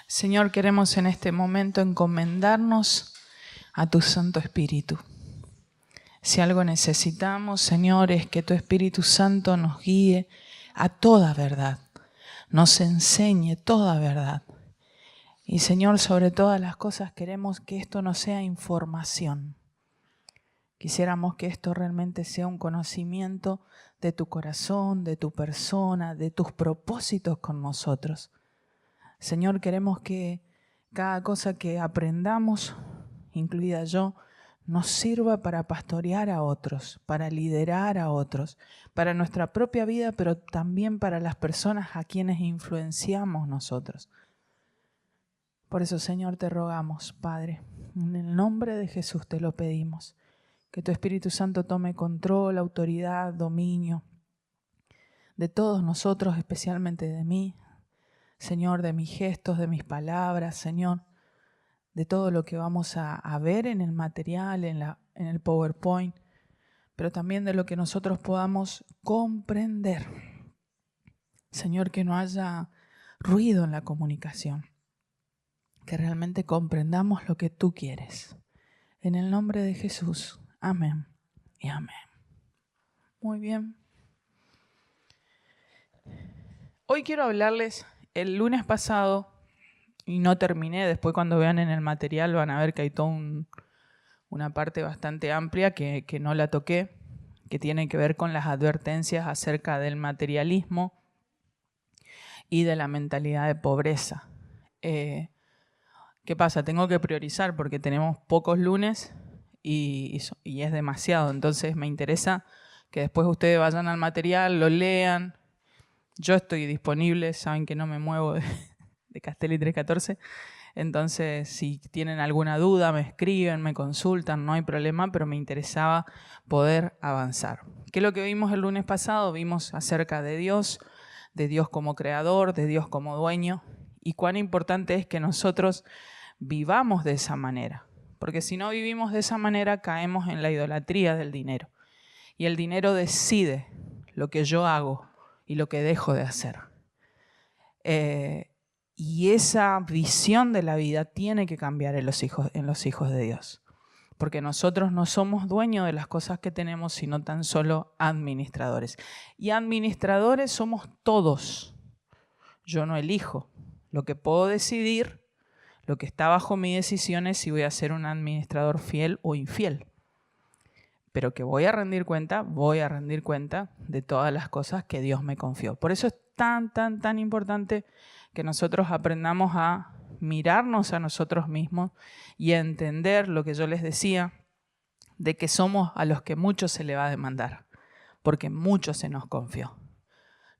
Señor, queremos en este momento encomendarnos a tu Santo Espíritu. Si algo necesitamos, Señor, es que tu Espíritu Santo nos guíe a toda verdad, nos enseñe toda verdad. Y Señor, sobre todas las cosas queremos que esto no sea información. Quisiéramos que esto realmente sea un conocimiento de tu corazón, de tu persona, de tus propósitos con nosotros. Señor, queremos que cada cosa que aprendamos, incluida yo, nos sirva para pastorear a otros, para liderar a otros, para nuestra propia vida, pero también para las personas a quienes influenciamos nosotros. Por eso, Señor, te rogamos, Padre, en el nombre de Jesús te lo pedimos, que tu Espíritu Santo tome control, autoridad, dominio de todos nosotros, especialmente de mí, Señor, de mis gestos, de mis palabras, Señor, de todo lo que vamos a ver en el material, en el PowerPoint, pero también de lo que nosotros podamos comprender. Señor, que no haya ruido en la comunicación, que realmente comprendamos lo que tú quieres. En el nombre de Jesús, amén y amén. Muy bien. Hoy quiero hablarles, el lunes pasado, y no terminé, después cuando vean en el material van a ver que hay toda una parte bastante amplia que no la toqué, que tiene que ver con las advertencias acerca del materialismo y de la mentalidad de pobreza. ¿Qué pasa? Tengo que priorizar porque tenemos pocos lunes y es demasiado, entonces me interesa que después ustedes vayan al material, lo lean. Yo estoy disponible, saben que no me muevo de Castelli 314, entonces si tienen alguna duda me escriben, me consultan, no hay problema, pero me interesaba poder avanzar. ¿Qué es lo que vimos el lunes pasado? Vimos acerca de Dios como creador, de Dios como dueño, y cuán importante es que nosotros vivamos de esa manera, porque si no vivimos de esa manera caemos en la idolatría del dinero, y el dinero decide lo que yo hago y lo que dejo de hacer. Y esa visión de la vida tiene que cambiar en los hijos de Dios. Porque nosotros no somos dueños de las cosas que tenemos, sino tan solo administradores. Y administradores somos todos. Yo no elijo. Lo que puedo decidir, lo que está bajo mi decisión es si voy a ser un administrador fiel o infiel. Pero que voy a rendir cuenta de todas las cosas que Dios me confió. Por eso es tan importante que nosotros aprendamos a mirarnos a nosotros mismos y a entender lo que yo les decía, de que somos a los que mucho se le va a demandar, porque mucho se nos confió.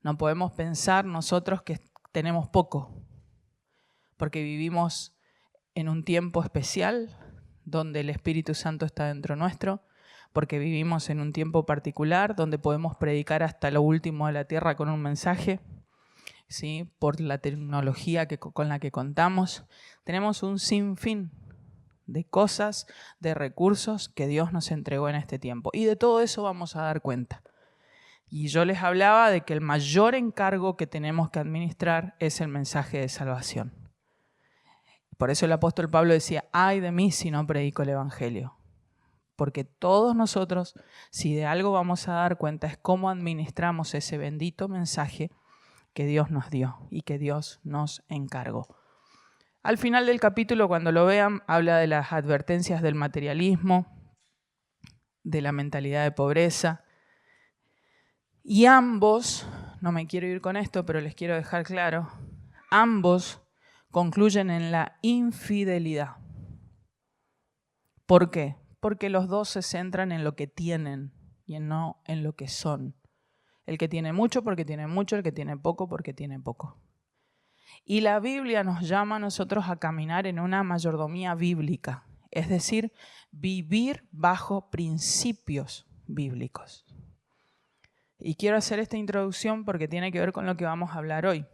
No podemos pensar nosotros que tenemos poco, porque vivimos en un tiempo especial donde el Espíritu Santo está dentro nuestro, porque vivimos en un tiempo particular donde podemos predicar hasta lo último de la tierra con un mensaje, ¿sí? Por la tecnología con la que contamos. Tenemos un sinfín de cosas, de recursos que Dios nos entregó en este tiempo. Y de todo eso vamos a dar cuenta. Y yo les hablaba de que el mayor encargo que tenemos que administrar es el mensaje de salvación. Por eso el apóstol Pablo decía, ay de mí si no predico el evangelio. Porque todos nosotros, si de algo vamos a dar cuenta, es cómo administramos ese bendito mensaje que Dios nos dio y que Dios nos encargó. Al final del capítulo, cuando lo vean, habla de las advertencias del materialismo, de la mentalidad de pobreza. Y ambos, no me quiero ir con esto, pero les quiero dejar claro, ambos concluyen en la infidelidad. ¿Por qué? Porque los dos se centran en lo que tienen y no en lo que son. El que tiene mucho porque tiene mucho, el que tiene poco porque tiene poco. Y la Biblia nos llama a nosotros a caminar en una mayordomía bíblica, es decir, vivir bajo principios bíblicos. Y quiero hacer esta introducción porque tiene que ver con lo que vamos a hablar hoy.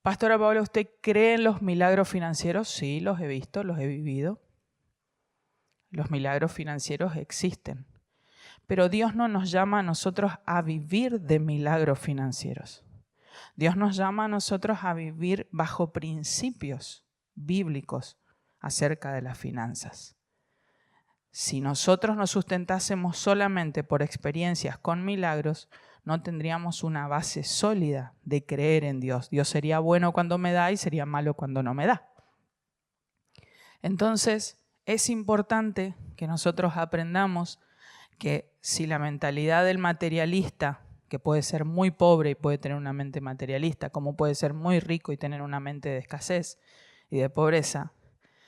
Pastora Paola, ¿usted cree en los milagros financieros? Sí, los he visto, los he vivido. Los milagros financieros existen. Pero Dios no nos llama a nosotros a vivir de milagros financieros. Dios nos llama a nosotros a vivir bajo principios bíblicos acerca de las finanzas. Si nosotros nos sustentásemos solamente por experiencias con milagros, no tendríamos una base sólida de creer en Dios. Dios sería bueno cuando me da y sería malo cuando no me da. Entonces, es importante que nosotros aprendamos que si la mentalidad del materialista, que puede ser muy pobre y puede tener una mente materialista, como puede ser muy rico y tener una mente de escasez y de pobreza,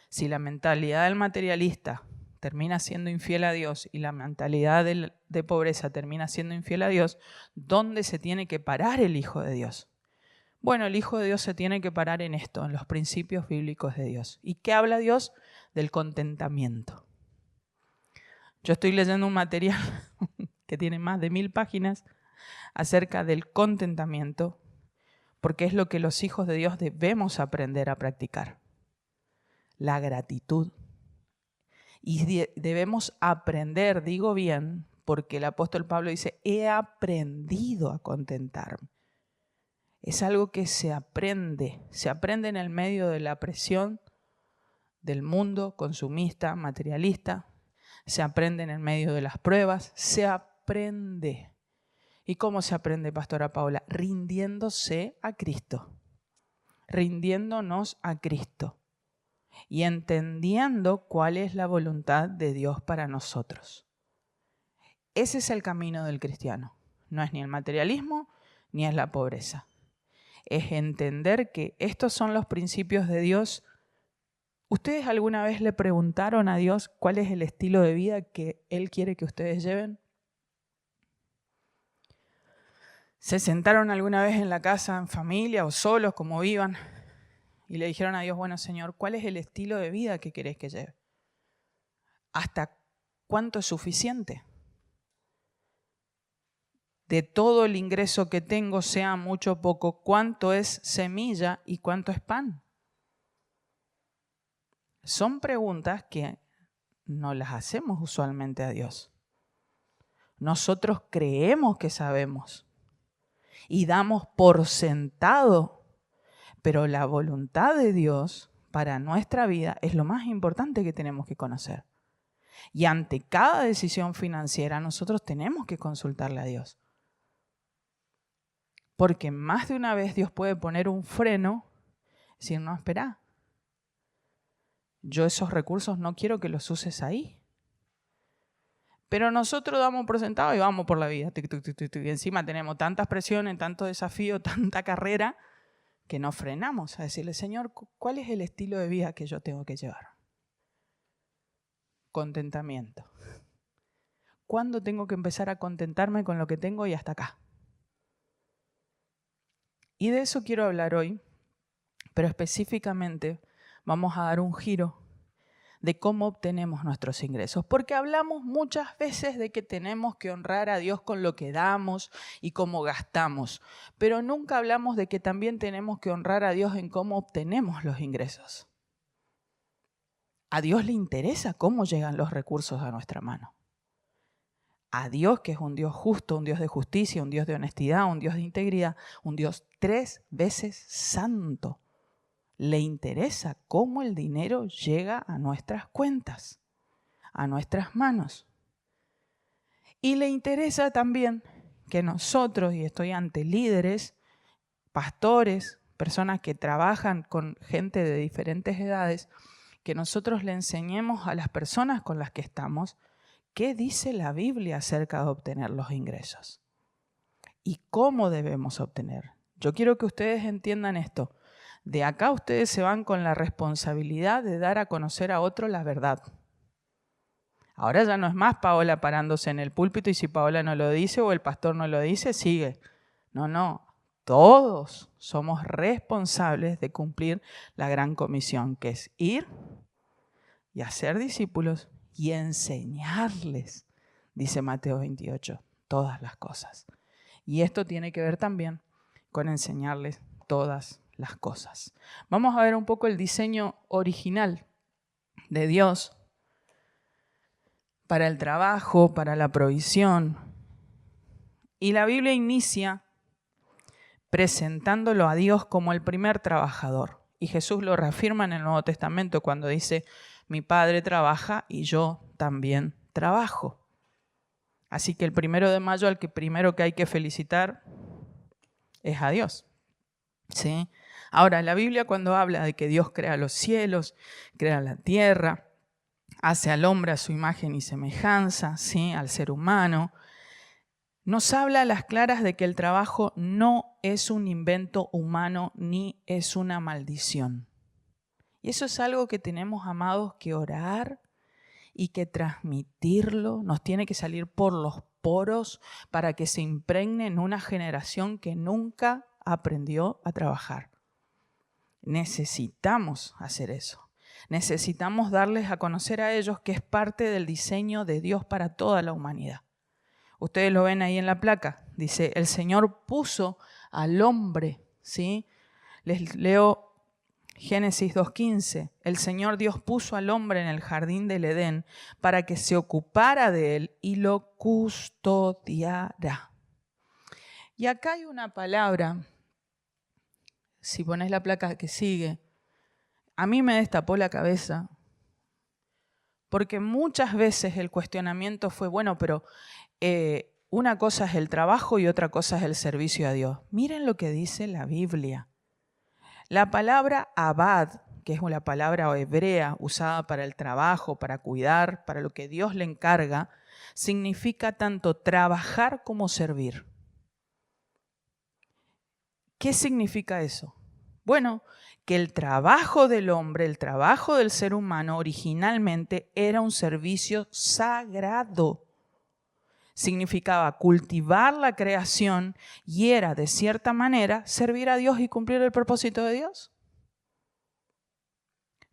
si la mentalidad del materialista termina siendo infiel a Dios y la mentalidad de pobreza termina siendo infiel a Dios, ¿dónde se tiene que parar el Hijo de Dios? Bueno, el Hijo de Dios se tiene que parar en esto, en los principios bíblicos de Dios. ¿Y qué habla Dios? Del contentamiento. Yo estoy leyendo un material que tiene más de 1000 páginas acerca del contentamiento, porque es lo que los hijos de Dios debemos aprender a practicar. La gratitud. Y debemos aprender, digo bien, porque el apóstol Pablo dice, he aprendido a contentarme. Es algo que se aprende en el medio de la presión del mundo consumista, materialista, se aprende en el medio de las pruebas, se aprende. ¿Y cómo se aprende, Pastora Paula? Rindiéndose a Cristo, rindiéndonos a Cristo y entendiendo cuál es la voluntad de Dios para nosotros. Ese es el camino del cristiano. No es ni el materialismo ni es la pobreza. Es entender que estos son los principios de Dios. ¿Ustedes alguna vez le preguntaron a Dios cuál es el estilo de vida que Él quiere que ustedes lleven? ¿Se sentaron alguna vez en la casa, en familia o solos, como vivan, y le dijeron a Dios, bueno, Señor, ¿cuál es el estilo de vida que querés que lleve? ¿Hasta cuánto es suficiente? De todo el ingreso que tengo, sea mucho o poco, ¿cuánto es semilla y cuánto es pan? Son preguntas que no las hacemos usualmente a Dios. Nosotros creemos que sabemos y damos por sentado, pero la voluntad de Dios para nuestra vida es lo más importante que tenemos que conocer. Y ante cada decisión financiera nosotros tenemos que consultarle a Dios. Porque más de una vez Dios puede poner un freno y decir, no, espera, yo esos recursos no quiero que los uses ahí. Pero nosotros damos por sentado y vamos por la vida. Y encima tenemos tantas presiones, tanto desafío, tanta carrera, que no frenamos a decirle, Señor, ¿cuál es el estilo de vida que yo tengo que llevar? Contentamiento. ¿Cuándo tengo que empezar a contentarme con lo que tengo y hasta acá? Y de eso quiero hablar hoy, pero específicamente vamos a dar un giro de cómo obtenemos nuestros ingresos. Porque hablamos muchas veces de que tenemos que honrar a Dios con lo que damos y cómo gastamos, pero nunca hablamos de que también tenemos que honrar a Dios en cómo obtenemos los ingresos. A Dios le interesa cómo llegan los recursos a nuestra mano. A Dios, que es un Dios justo, un Dios de justicia, un Dios de honestidad, un Dios de integridad, un Dios 3 veces santo, le interesa cómo el dinero llega a nuestras cuentas, a nuestras manos. Y le interesa también que nosotros, y estoy ante líderes, pastores, personas que trabajan con gente de diferentes edades, que nosotros le enseñemos a las personas con las que estamos qué dice la Biblia acerca de obtener los ingresos y cómo debemos obtener. Yo quiero que ustedes entiendan esto. De acá ustedes se van con la responsabilidad de dar a conocer a otro la verdad. Ahora ya no es más Paola parándose en el púlpito y si Paola no lo dice o el pastor no lo dice, sigue. No. Todos somos responsables de cumplir la gran comisión, que es ir y hacer discípulos y enseñarles, dice Mateo 28, todas las cosas. Y esto tiene que ver también con enseñarles todas las cosas. Vamos a ver un poco el diseño original de Dios para el trabajo, para la provisión. Y la Biblia inicia presentándolo a Dios como el primer trabajador. Y Jesús lo reafirma en el Nuevo Testamento cuando dice, mi Padre trabaja y yo también trabajo. Así que el 1 de mayo al que primero que hay que felicitar es a Dios. ¿Sí? Ahora, la Biblia cuando habla de que Dios crea los cielos, crea la tierra, hace al hombre a su imagen y semejanza, ¿sí? Al ser humano, nos habla a las claras de que el trabajo no es un invento humano ni es una maldición. Y eso es algo que tenemos, amados, que orar y que transmitirlo, nos tiene que salir por los poros para que se impregne en una generación que nunca aprendió a trabajar. Necesitamos hacer eso. Necesitamos darles a conocer a ellos que es parte del diseño de Dios para toda la humanidad. Ustedes lo ven ahí en la placa. Dice, el Señor puso al hombre, ¿sí? Les leo Génesis 2:15. El Señor Dios puso al hombre en el jardín del Edén para que se ocupara de él y lo custodiara. Y acá hay una palabra, si pones la placa que sigue, a mí me destapó la cabeza, porque muchas veces el cuestionamiento fue, bueno, pero una cosa es el trabajo y otra cosa es el servicio a Dios. Miren lo que dice la Biblia. La palabra abad, que es una palabra hebrea usada para el trabajo, para cuidar, para lo que Dios le encarga, significa tanto trabajar como servir. ¿Qué significa eso? Bueno, que el trabajo del hombre, el trabajo del ser humano originalmente era un servicio sagrado. Significaba cultivar la creación y era, de cierta manera, servir a Dios y cumplir el propósito de Dios.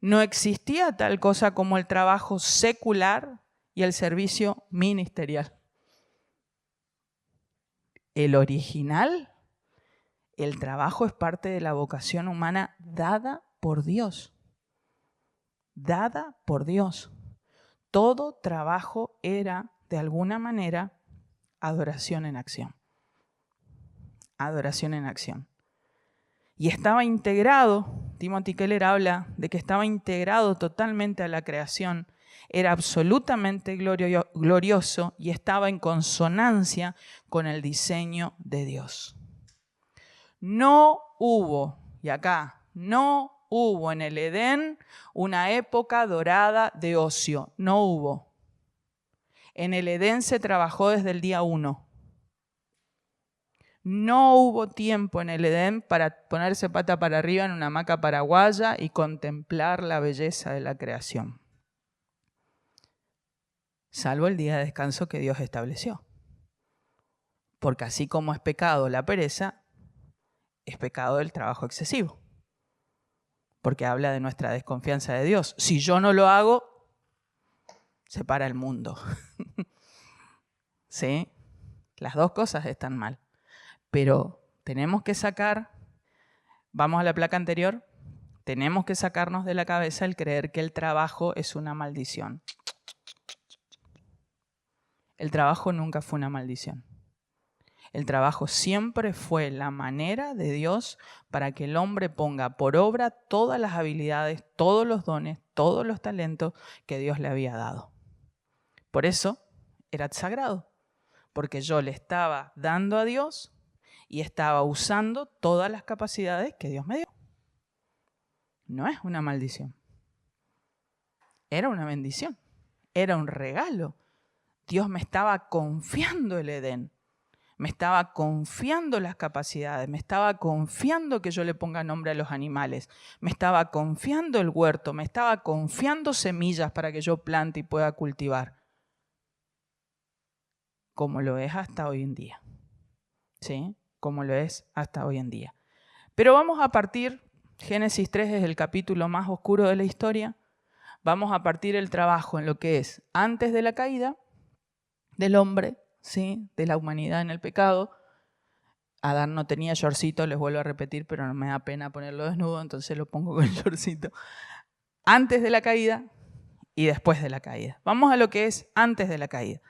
No existía tal cosa como el trabajo secular y el servicio ministerial. El original, el trabajo es parte de la vocación humana dada por Dios. Dada por Dios. Todo trabajo era, de alguna manera, adoración en acción. Adoración en acción. Y estaba integrado, Timothy Keller habla de que estaba integrado totalmente a la creación, era absolutamente glorioso y estaba en consonancia con el diseño de Dios. No hubo, y acá, no hubo en el Edén una época dorada de ocio, no hubo. En el Edén se trabajó desde el día 1. No hubo tiempo en el Edén para ponerse pata para arriba en una hamaca paraguaya y contemplar la belleza de la creación. Salvo el día de descanso que Dios estableció. Porque así como es pecado la pereza, es pecado el trabajo excesivo. Porque habla de nuestra desconfianza de Dios. Si yo no lo hago, se para el mundo. ¿Sí? Las dos cosas están mal. Pero tenemos que sacar, vamos a la placa anterior, tenemos que sacarnos de la cabeza el creer que el trabajo es una maldición. El trabajo nunca fue una maldición. El trabajo siempre fue la manera de Dios para que el hombre ponga por obra todas las habilidades, todos los dones, todos los talentos que Dios le había dado. Por eso era sagrado, porque yo le estaba dando a Dios y estaba usando todas las capacidades que Dios me dio. No es una maldición. Era una bendición. Era un regalo. Dios me estaba confiando el Edén. Me estaba confiando las capacidades. Me estaba confiando que yo le ponga nombre a los animales. Me estaba confiando el huerto. Me estaba confiando semillas para que yo plante y pueda cultivar. Como lo es hasta hoy en día. ¿Sí? Como lo es hasta hoy en día. Pero vamos a partir, Génesis 3 es el capítulo más oscuro de la historia, vamos a partir el trabajo en lo que es antes de la caída del hombre, ¿sí? De la humanidad en el pecado. Adán no tenía shortcito, les vuelvo a repetir, pero no me da pena ponerlo desnudo, entonces lo pongo con el shortcito. Antes de la caída y después de la caída. Vamos a lo que es antes de la caída.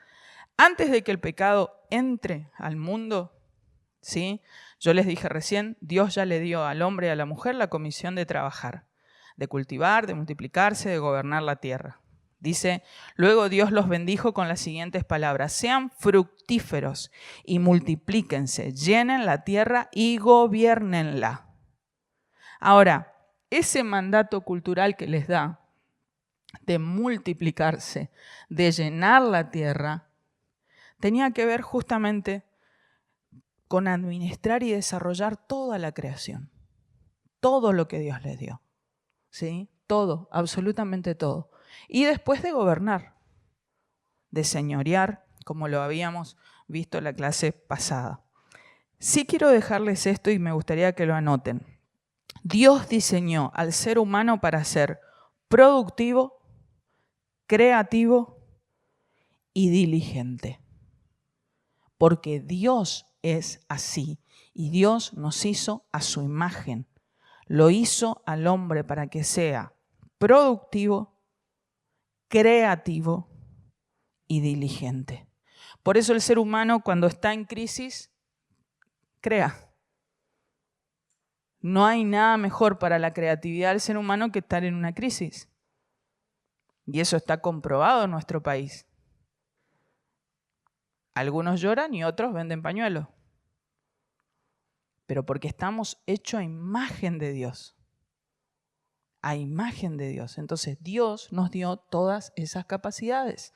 Antes de que el pecado entre al mundo, ¿sí? Yo les dije recién, Dios ya le dio al hombre y a la mujer la comisión de trabajar, de cultivar, de multiplicarse, de gobernar la tierra. Dice, luego Dios los bendijo con las siguientes palabras: sean fructíferos y multiplíquense, llenen la tierra y gobiernenla. Ahora, ese mandato cultural que les da de multiplicarse, de llenar la tierra, tenía que ver justamente con administrar y desarrollar toda la creación, todo lo que Dios les dio, ¿sí? Todo, absolutamente todo. Y después de gobernar, de señorear, como lo habíamos visto en la clase pasada. Sí quiero dejarles esto y me gustaría que lo anoten. Dios diseñó al ser humano para ser productivo, creativo y diligente. Porque Dios es así y Dios nos hizo a su imagen. Lo hizo al hombre para que sea productivo, creativo y diligente. Por eso el ser humano, cuando está en crisis, crea. No hay nada mejor para la creatividad del ser humano que estar en una crisis. Y eso está comprobado en nuestro país. Algunos lloran y otros venden pañuelos. Pero porque estamos hechos a imagen de Dios. A imagen de Dios. Entonces Dios nos dio todas esas capacidades,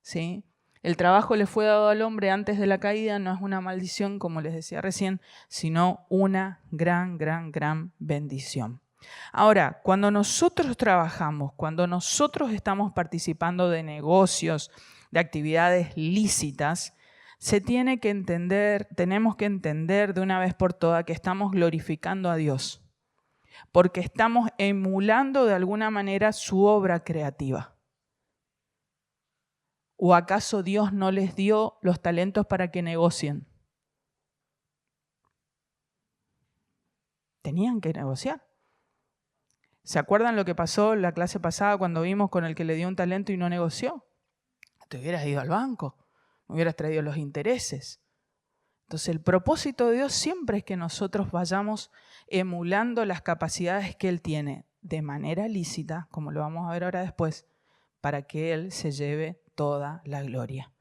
¿sí? El trabajo le fue dado al hombre antes de la caída, no es una maldición, como les decía recién, sino una gran bendición. Ahora, cuando nosotros trabajamos, cuando nosotros estamos participando de negocios, de actividades lícitas, tenemos que entender de una vez por todas que estamos glorificando a Dios, porque estamos emulando de alguna manera su obra creativa. ¿O acaso Dios no les dio los talentos para que negocien? Tenían que negociar. ¿Se acuerdan lo que pasó en la clase pasada cuando vimos con el que le dio un talento y no negoció? Te hubieras ido al banco, me hubieras traído los intereses. Entonces el propósito de Dios siempre es que nosotros vayamos emulando las capacidades que Él tiene de manera lícita, como lo vamos a ver ahora después, para que Él se lleve toda la gloria.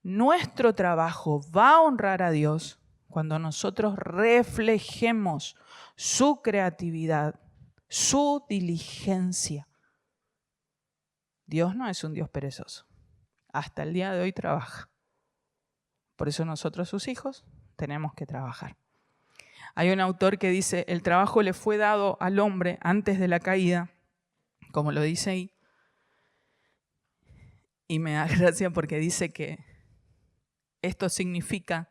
Nuestro trabajo va a honrar a Dios cuando nosotros reflejemos su creatividad, su diligencia. Dios no es un Dios perezoso. Hasta el día de hoy trabaja. Por eso nosotros, sus hijos, tenemos que trabajar. Hay un autor que dice, el trabajo le fue dado al hombre antes de la caída, como lo dice ahí. Y me da gracia porque dice que esto significa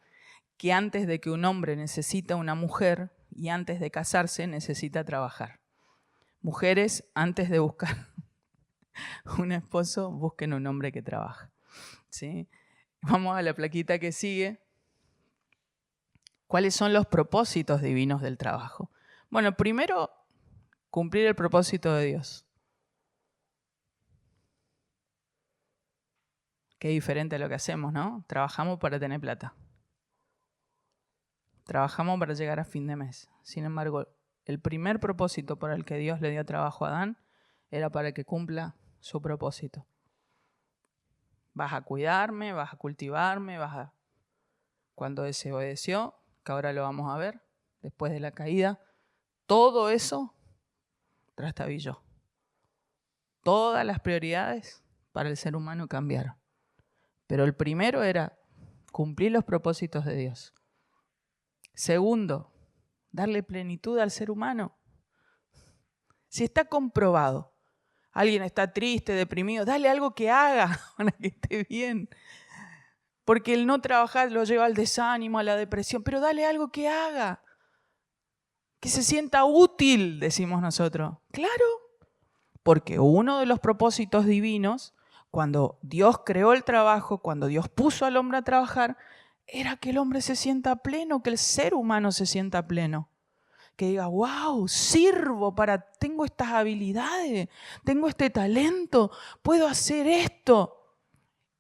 que antes de que un hombre necesita una mujer y antes de casarse necesita trabajar. Mujeres, antes de buscar un esposo, busquen un hombre que trabaja, ¿sí? Vamos a la plaquita que sigue. ¿Cuáles son los propósitos divinos del trabajo? Bueno, primero, cumplir el propósito de Dios. Qué diferente a lo que hacemos, ¿no? Trabajamos para tener plata. Trabajamos para llegar a fin de mes. Sin embargo, el primer propósito por el que Dios le dio trabajo a Adán era para que cumpla su propósito. Vas a cuidarme, vas a cultivarme, Cuando desobedeció, que ahora lo vamos a ver, después de la caída, todo eso trastabilló. Todas las prioridades para el ser humano cambiaron. Pero el primero era cumplir los propósitos de Dios. Segundo, darle plenitud al ser humano. Si está comprobado, alguien está triste, deprimido, dale algo que haga para que esté bien. Porque el no trabajar lo lleva al desánimo, a la depresión, pero dale algo que haga. Que se sienta útil, decimos nosotros. Claro, porque uno de los propósitos divinos, cuando Dios creó el trabajo, cuando Dios puso al hombre a trabajar, era que el hombre se sienta pleno, que el ser humano se sienta pleno. Que diga, wow, tengo estas habilidades, tengo este talento, puedo hacer esto.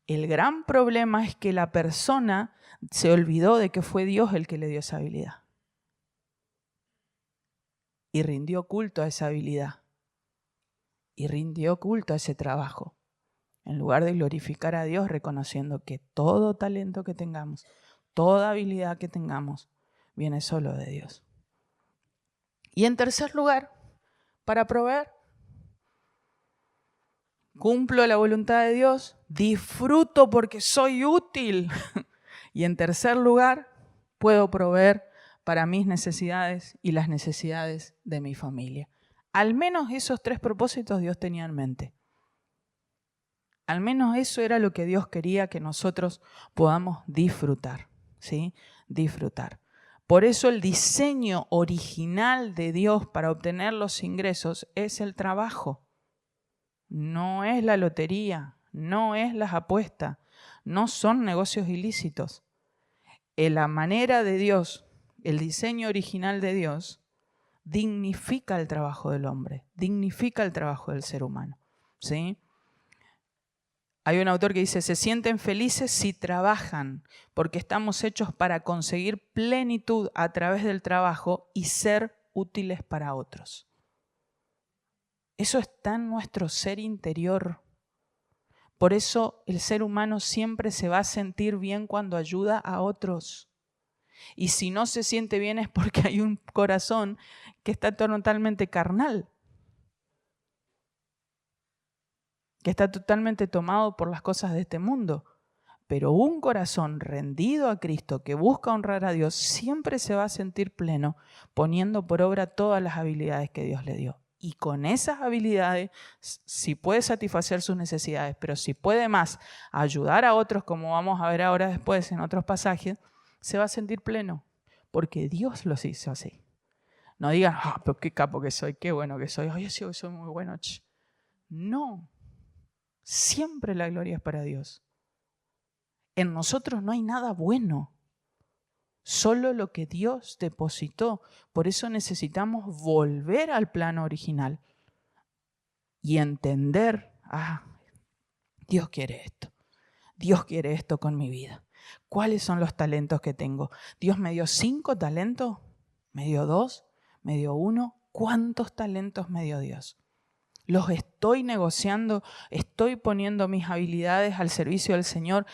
El gran problema es que la persona Se olvidó de que fue Dios el que le dio esa habilidad. Y rindió culto a esa habilidad. Y rindió culto a ese trabajo. En lugar de glorificar a Dios reconociendo que todo talento que tengamos, toda habilidad que tengamos, viene solo de Dios. Y en tercer lugar, para proveer, cumplo la voluntad de Dios, disfruto porque soy útil. Y en tercer lugar, puedo proveer para mis necesidades y las necesidades de mi familia. Al menos esos 3 propósitos Dios tenía en mente. Al menos eso era lo que Dios quería que nosotros podamos disfrutar, ¿sí? Disfrutar. Por eso el diseño original de Dios para obtener los ingresos es el trabajo. No es la lotería, no es las apuestas, no son negocios ilícitos. En la manera de Dios, el diseño original de Dios, dignifica el trabajo del hombre, dignifica el trabajo del ser humano, ¿sí? Hay un autor que dice, se sienten felices si trabajan, porque estamos hechos para conseguir plenitud a través del trabajo y ser útiles para otros. Eso está en nuestro ser interior. Por eso el ser humano siempre se va a sentir bien cuando ayuda a otros. Y si no se siente bien es porque hay un corazón que está totalmente carnal, que está totalmente tomado por las cosas de este mundo. Pero un corazón rendido a Cristo que busca honrar a Dios siempre se va a sentir pleno poniendo por obra todas las habilidades que Dios le dio. Y con esas habilidades, si puede satisfacer sus necesidades, pero si puede más ayudar a otros, como vamos a ver ahora después en otros pasajes, se va a sentir pleno, porque Dios los hizo así. No digan, pero qué capo que soy, qué bueno que soy, yo sí soy muy bueno. No, siempre la gloria es para Dios. En nosotros no hay nada bueno, solo lo que Dios depositó. Por eso necesitamos volver al plano original y entender, Dios quiere esto con mi vida. ¿Cuáles son los talentos que tengo? Dios me dio 5 talentos, me dio 2, me dio 1. ¿Cuántos talentos me dio Dios? Los estoy negociando, estoy poniendo mis habilidades al servicio del Señor,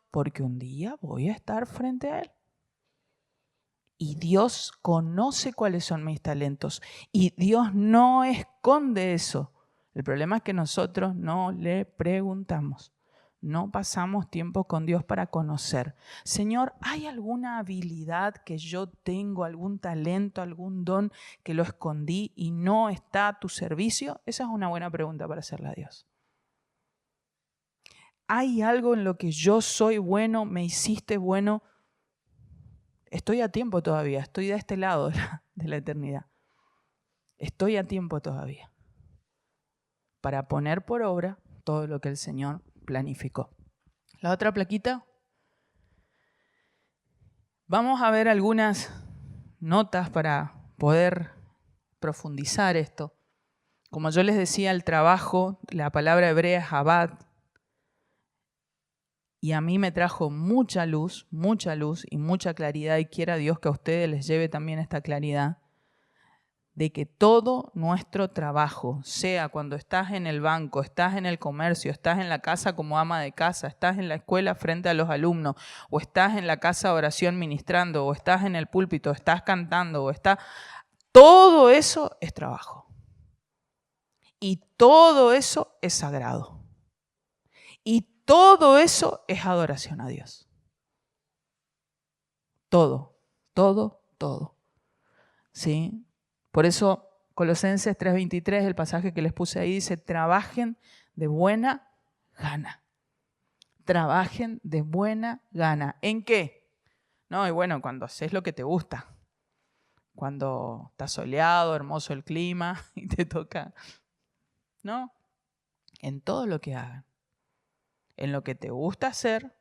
porque un día voy a estar frente a Él. Y Dios conoce cuáles son mis talentos y Dios no esconde eso. El problema es que nosotros no le preguntamos. No pasamos tiempo con Dios para conocer. Señor, ¿hay alguna habilidad que yo tengo, algún talento, algún don que lo escondí y no está a tu servicio? Esa es una buena pregunta para hacerle a Dios. ¿Hay algo en lo que yo soy bueno, me hiciste bueno? Estoy a tiempo todavía, estoy de este lado de la eternidad. Estoy a tiempo todavía para poner por obra todo lo que el Señor planificó. La otra plaquita. Vamos a ver algunas notas para poder profundizar esto. Como yo les decía, el trabajo, la palabra hebrea es abad, y a mí me trajo mucha luz y mucha claridad, y quiera Dios que a ustedes les lleve también esta claridad, de que todo nuestro trabajo, sea cuando estás en el banco, estás en el comercio, estás en la casa como ama de casa, estás en la escuela frente a los alumnos, o estás en la casa de oración ministrando, o estás en el púlpito, estás cantando, todo eso es trabajo. Y todo eso es sagrado. Y todo eso es adoración a Dios. Todo. ¿Sí? Por eso Colosenses 3:23, el pasaje que les puse ahí, dice, trabajen de buena gana. Trabajen de buena gana. ¿En qué? No, y bueno, cuando haces lo que te gusta. Cuando está soleado, hermoso el clima y te toca. No, en todo lo que hagan. En lo que te gusta hacer.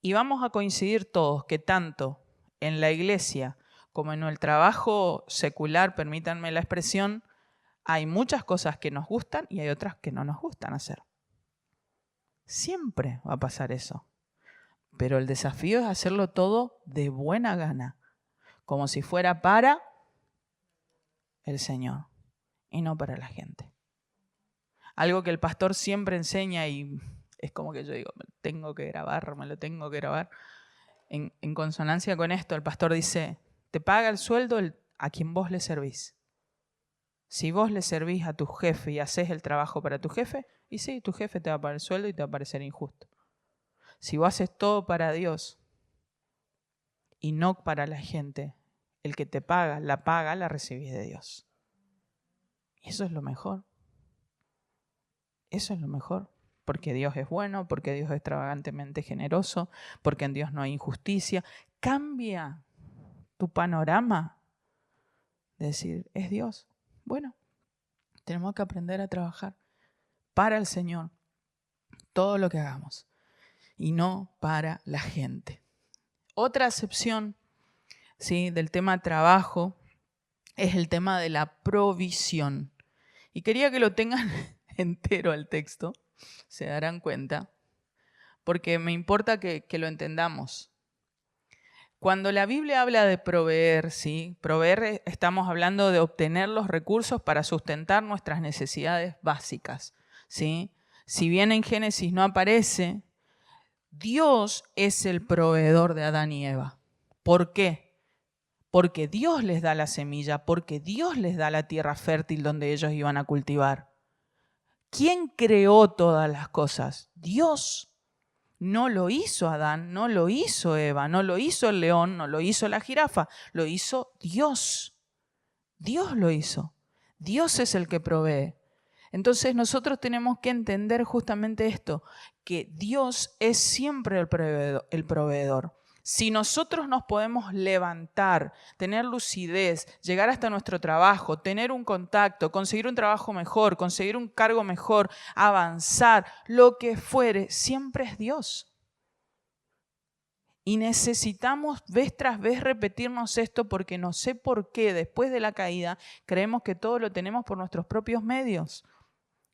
Y vamos a coincidir todos que tanto en la iglesia como en el trabajo secular, permítanme la expresión, hay muchas cosas que nos gustan y hay otras que no nos gustan hacer. Siempre va a pasar eso. Pero el desafío es hacerlo todo de buena gana, como si fuera para el Señor y no para la gente. Algo que el pastor siempre enseña y es como que yo digo, me lo tengo que grabar. En consonancia con esto, el pastor dice, te paga el sueldo a quien vos le servís. Si vos le servís a tu jefe y haces el trabajo para tu jefe, y sí, tu jefe te va a pagar el sueldo y te va a parecer injusto. Si vos haces todo para Dios y no para la gente, el que te paga, la recibís de Dios. Y eso es lo mejor. Eso es lo mejor. Porque Dios es bueno, porque Dios es extravagantemente generoso, porque en Dios no hay injusticia. Cambia tu panorama de decir, es Dios. Bueno, tenemos que aprender a trabajar para el Señor todo lo que hagamos y no para la gente. Otra acepción, ¿sí?, del tema trabajo es el tema de la provisión. Y quería que lo tengan entero al texto, se darán cuenta, porque me importa que lo entendamos. Cuando la Biblia habla de proveer, ¿sí?, proveer, estamos hablando de obtener los recursos para sustentar nuestras necesidades básicas, ¿sí? Si bien en Génesis no aparece, Dios es el proveedor de Adán y Eva. ¿Por qué? Porque Dios les da la semilla, porque Dios les da la tierra fértil donde ellos iban a cultivar. ¿Quién creó todas las cosas? Dios. No lo hizo Adán, no lo hizo Eva, no lo hizo el león, no lo hizo la jirafa, lo hizo Dios. Dios lo hizo. Dios es el que provee. Entonces nosotros tenemos que entender justamente esto, que Dios es siempre el proveedor. Si nosotros nos podemos levantar, tener lucidez, llegar hasta nuestro trabajo, tener un contacto, conseguir un trabajo mejor, conseguir un cargo mejor, avanzar, lo que fuere, siempre es Dios. Y necesitamos vez tras vez repetirnos esto porque no sé por qué después de la caída creemos que todo lo tenemos por nuestros propios medios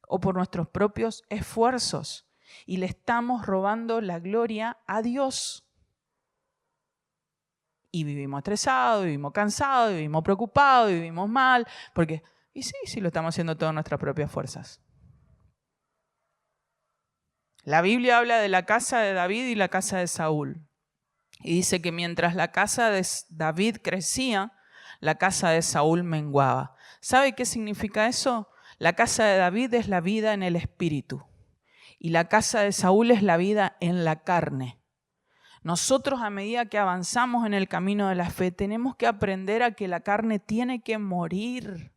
o por nuestros propios esfuerzos y le estamos robando la gloria a Dios. Y vivimos estresados, vivimos cansados, vivimos preocupados, vivimos mal, porque, y sí lo estamos haciendo todo en nuestras propias fuerzas. La Biblia habla de la casa de David y la casa de Saúl. Y dice que mientras la casa de David crecía, la casa de Saúl menguaba. ¿Sabe qué significa eso? La casa de David es la vida en el espíritu y la casa de Saúl es la vida en la carne. Nosotros, a medida que avanzamos en el camino de la fe, tenemos que aprender a que la carne tiene que morir.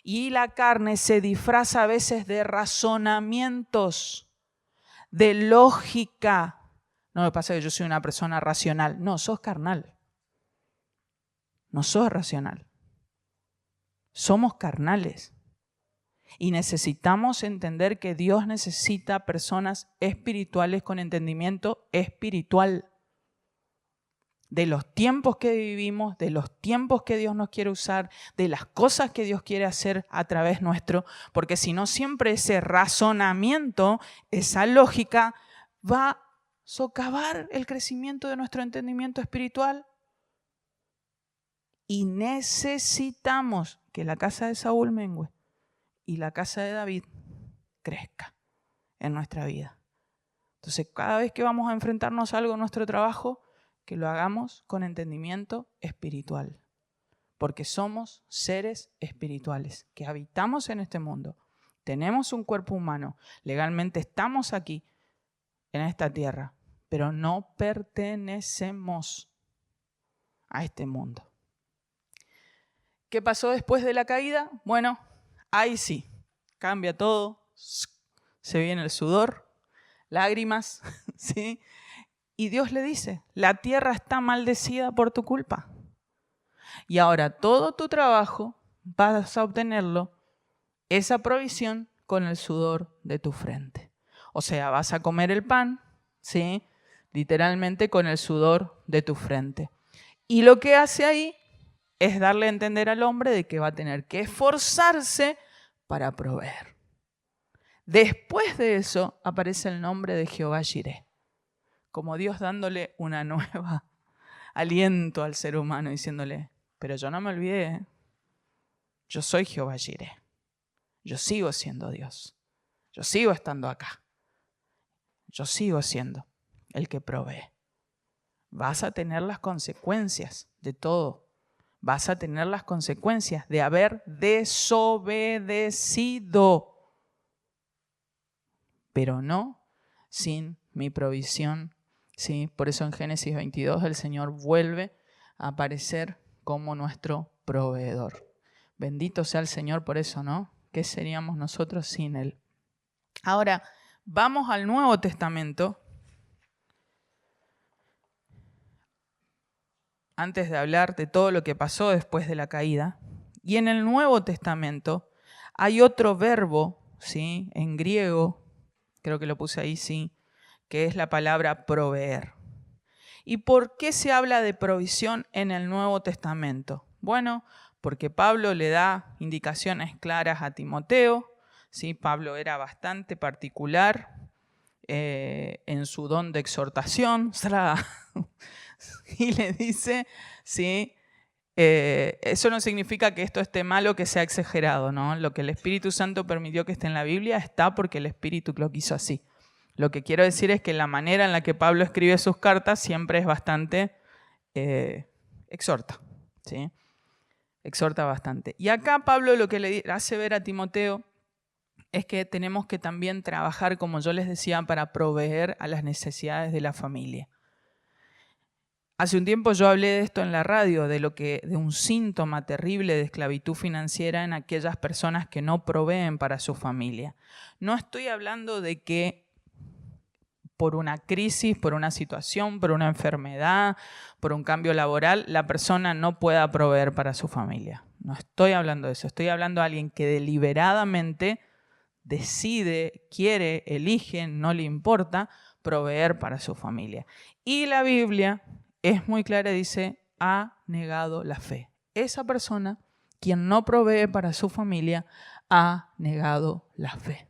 Y la carne se disfraza a veces de razonamientos, de lógica. No me pasa que yo soy una persona racional. No, sos carnal. No sos racional. Somos carnales. Y necesitamos entender que Dios necesita personas espirituales con entendimiento espiritual de los tiempos que vivimos, de los tiempos que Dios nos quiere usar, de las cosas que Dios quiere hacer a través nuestro, porque si no siempre ese razonamiento, esa lógica va a socavar el crecimiento de nuestro entendimiento espiritual. Y necesitamos que la casa de Saúl mengue y la casa de David crezca en nuestra vida. Entonces, cada vez que vamos a enfrentarnos a algo en nuestro trabajo, que lo hagamos con entendimiento espiritual. Porque somos seres espirituales que habitamos en este mundo. Tenemos un cuerpo humano. Legalmente estamos aquí, en esta tierra. Pero no pertenecemos a este mundo. ¿Qué pasó después de la caída? Bueno, ahí sí, cambia todo, se viene el sudor, lágrimas, ¿sí? Y Dios le dice, la tierra está maldecida por tu culpa. Y ahora todo tu trabajo vas a obtenerlo, esa provisión, con el sudor de tu frente. O sea, vas a comer el pan, ¿sí? Literalmente con el sudor de tu frente. Y lo que hace ahí es darle a entender al hombre de que va a tener que esforzarse para proveer. Después de eso aparece el nombre de Jehová Jireh, como Dios dándole una nueva aliento al ser humano, diciéndole, pero yo no me olvidé, yo soy Jehová Jireh, yo sigo siendo Dios, yo sigo estando acá, yo sigo siendo el que provee. Vas a tener las consecuencias de todo, vas a tener las consecuencias de haber desobedecido, pero no sin mi provisión. ¿Sí? Por eso en Génesis 22 el Señor vuelve a aparecer como nuestro proveedor. Bendito sea el Señor por eso, ¿no? ¿Qué seríamos nosotros sin Él? Ahora, vamos al Nuevo Testamento. Antes de hablar de todo lo que pasó después de la caída. Y en el Nuevo Testamento hay otro verbo, ¿sí? En griego, creo que lo puse ahí, sí, que es la palabra proveer. ¿Y por qué se habla de provisión en el Nuevo Testamento? Bueno, porque Pablo le da indicaciones claras a Timoteo, ¿sí? Pablo era bastante particular en su don de exhortación, y le dice, ¿sí? Eso no significa que esto esté malo, que sea exagerado, ¿no? Lo que el Espíritu Santo permitió que esté en la Biblia está porque el Espíritu lo quiso así. Lo que quiero decir es que la manera en la que Pablo escribe sus cartas siempre es bastante exhorta, ¿sí? Exhorta bastante. Y acá Pablo lo que le hace ver a Timoteo es que tenemos que también trabajar, como yo les decía, para proveer a las necesidades de la familia. Hace un tiempo yo hablé de esto en la radio, de un síntoma terrible de esclavitud financiera en aquellas personas que no proveen para su familia. No estoy hablando de que por una crisis, por una situación, por una enfermedad, por un cambio laboral, la persona no pueda proveer para su familia. No estoy hablando de eso, estoy hablando de alguien que deliberadamente decide, quiere, elige, no le importa proveer para su familia. Y la Biblia es muy clara, dice, ha negado la fe. Esa persona, quien no provee para su familia, ha negado la fe.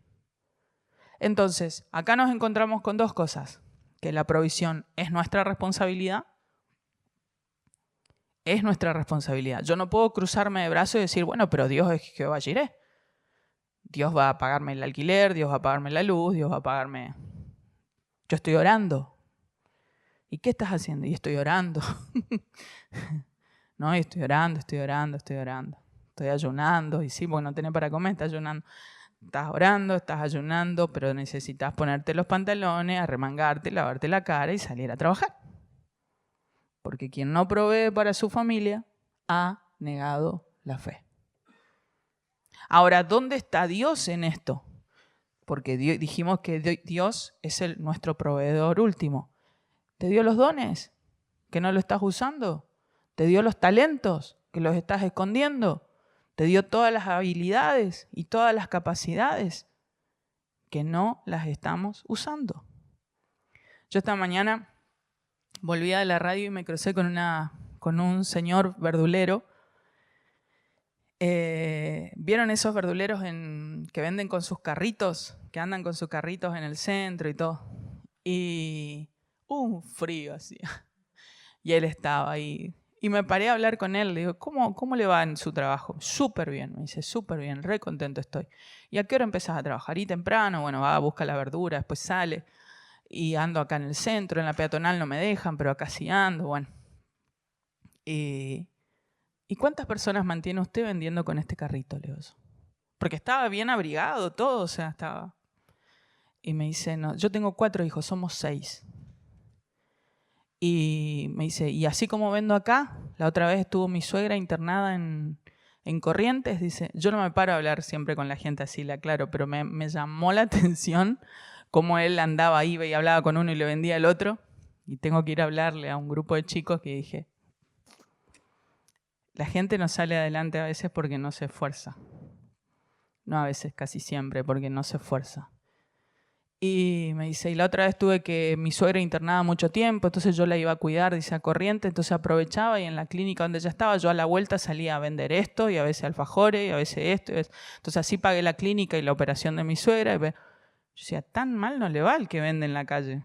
Entonces, acá nos encontramos con dos cosas. Que la provisión es nuestra responsabilidad. Es nuestra responsabilidad. Yo no puedo cruzarme de brazos y decir, bueno, pero Dios es Jehová Jireh. Dios va a pagarme el alquiler, Dios va a pagarme la luz, Dios va a pagarme... Yo estoy orando. ¿Y qué estás haciendo? Y estoy orando. No, y estoy orando. Estoy ayunando. Y sí, porque no tenés para comer, estás ayunando. Estás orando, estás ayunando, pero necesitas ponerte los pantalones, arremangarte, lavarte la cara y salir a trabajar. Porque quien no provee para su familia ha negado la fe. Ahora, ¿dónde está Dios en esto? Porque dijimos que Dios es nuestro proveedor último. ¿Te dio los dones que no lo estás usando? ¿Te dio los talentos que los estás escondiendo? ¿Te dio todas las habilidades y todas las capacidades que no las estamos usando? Yo esta mañana volví de la radio y me crucé con un señor verdulero. ¿Vieron esos verduleros que venden con sus carritos? Que andan con sus carritos en el centro y todo. Y un frío así. Y él estaba ahí. Y me paré a hablar con él. Le digo, ¿cómo le va en su trabajo? Súper bien. Me dice, súper bien, re contento estoy. ¿Y a qué hora empezás a trabajar? Y temprano, bueno, va, busca la verdura, después sale. Y ando acá en el centro, en la peatonal no me dejan, pero acá sí ando, bueno. ¿Y cuántas personas mantiene usted vendiendo con este carrito? Le digo yo. Porque estaba bien abrigado todo, o sea, estaba... Y me dice, no, yo tengo 4 hijos, somos 6. Y me dice, y así como vendo acá, la otra vez estuvo mi suegra internada en Corrientes, dice, yo no me paro a hablar siempre con la gente así, le aclaro, pero me llamó la atención cómo él andaba, iba y hablaba con uno y le vendía al otro. Y tengo que ir a hablarle a un grupo de chicos que dije, la gente no sale adelante a veces porque no se esfuerza. No a veces, casi siempre, porque no se esfuerza. Y me dice, y la otra vez tuve que mi suegra internaba mucho tiempo, entonces yo la iba a cuidar, dice, a Corrientes, entonces aprovechaba y en la clínica donde ella estaba, yo a la vuelta salía a vender esto, y a veces alfajores, y a veces esto. Entonces así pagué la clínica y la operación de mi suegra. Yo decía, tan mal no le va el que vende en la calle.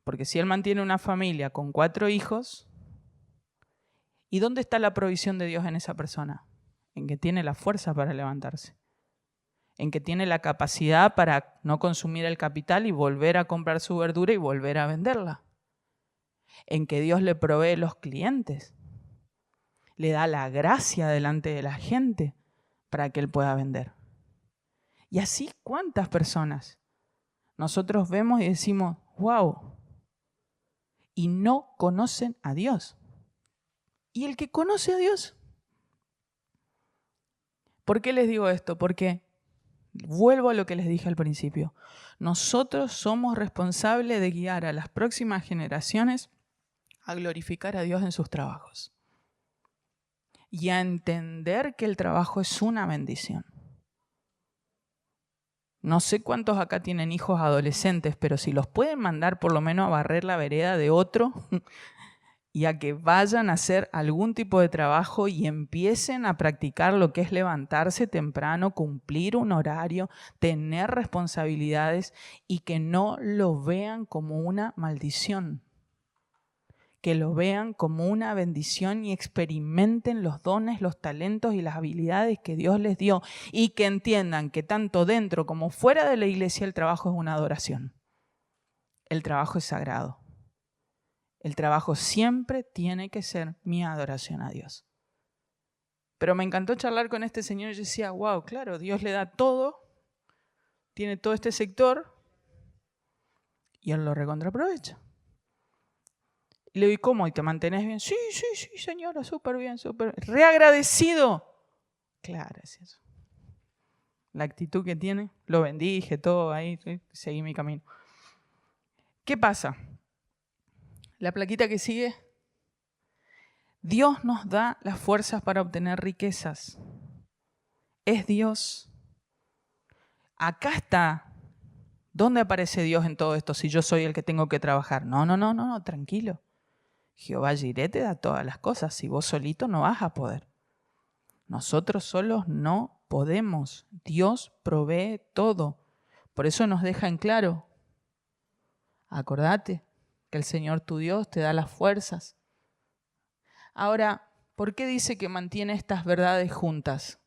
Porque si él mantiene una familia con 4 hijos, ¿y dónde está la provisión de Dios en esa persona? En que tiene la fuerza para levantarse. En que tiene la capacidad para no consumir el capital y volver a comprar su verdura y volver a venderla. En que Dios le provee los clientes. Le da la gracia delante de la gente para que él pueda vender. Y así, ¿cuántas personas nosotros vemos y decimos, wow, y no conocen a Dios? Y el que conoce a Dios, ¿por qué les digo esto? Porque vuelvo a lo que les dije al principio. Nosotros somos responsables de guiar a las próximas generaciones a glorificar a Dios en sus trabajos y a entender que el trabajo es una bendición. No sé cuántos acá tienen hijos adolescentes, pero si los pueden mandar por lo menos a barrer la vereda de otro y a que vayan a hacer algún tipo de trabajo y empiecen a practicar lo que es levantarse temprano, cumplir un horario, tener responsabilidades y que no lo vean como una maldición. Que lo vean como una bendición y experimenten los dones, los talentos y las habilidades que Dios les dio y que entiendan que tanto dentro como fuera de la iglesia el trabajo es una adoración. El trabajo es sagrado. El trabajo siempre tiene que ser mi adoración a Dios. Pero me encantó charlar con este señor y yo decía, wow, claro, Dios le da todo, tiene todo este sector y él lo recontraprovecha. Y le digo, ¿cómo? ¿Y te mantenés bien? Sí, señora, súper bien, súper bien. ¿Reagradecido? Claro, es eso. La actitud que tiene, lo bendije, todo ahí, seguí mi camino. ¿Qué pasa? La plaquita que sigue. Dios nos da las fuerzas para obtener riquezas. Es Dios. Acá está. ¿Dónde aparece Dios en todo esto si yo soy el que tengo que trabajar? No, tranquilo. Jehová Jireh te da todas las cosas. Si vos solito no vas a poder. Nosotros solos no podemos. Dios provee todo. Por eso nos deja en claro. Acordate que el Señor tu Dios te da las fuerzas. Ahora, ¿por qué dice que mantiene estas verdades juntas?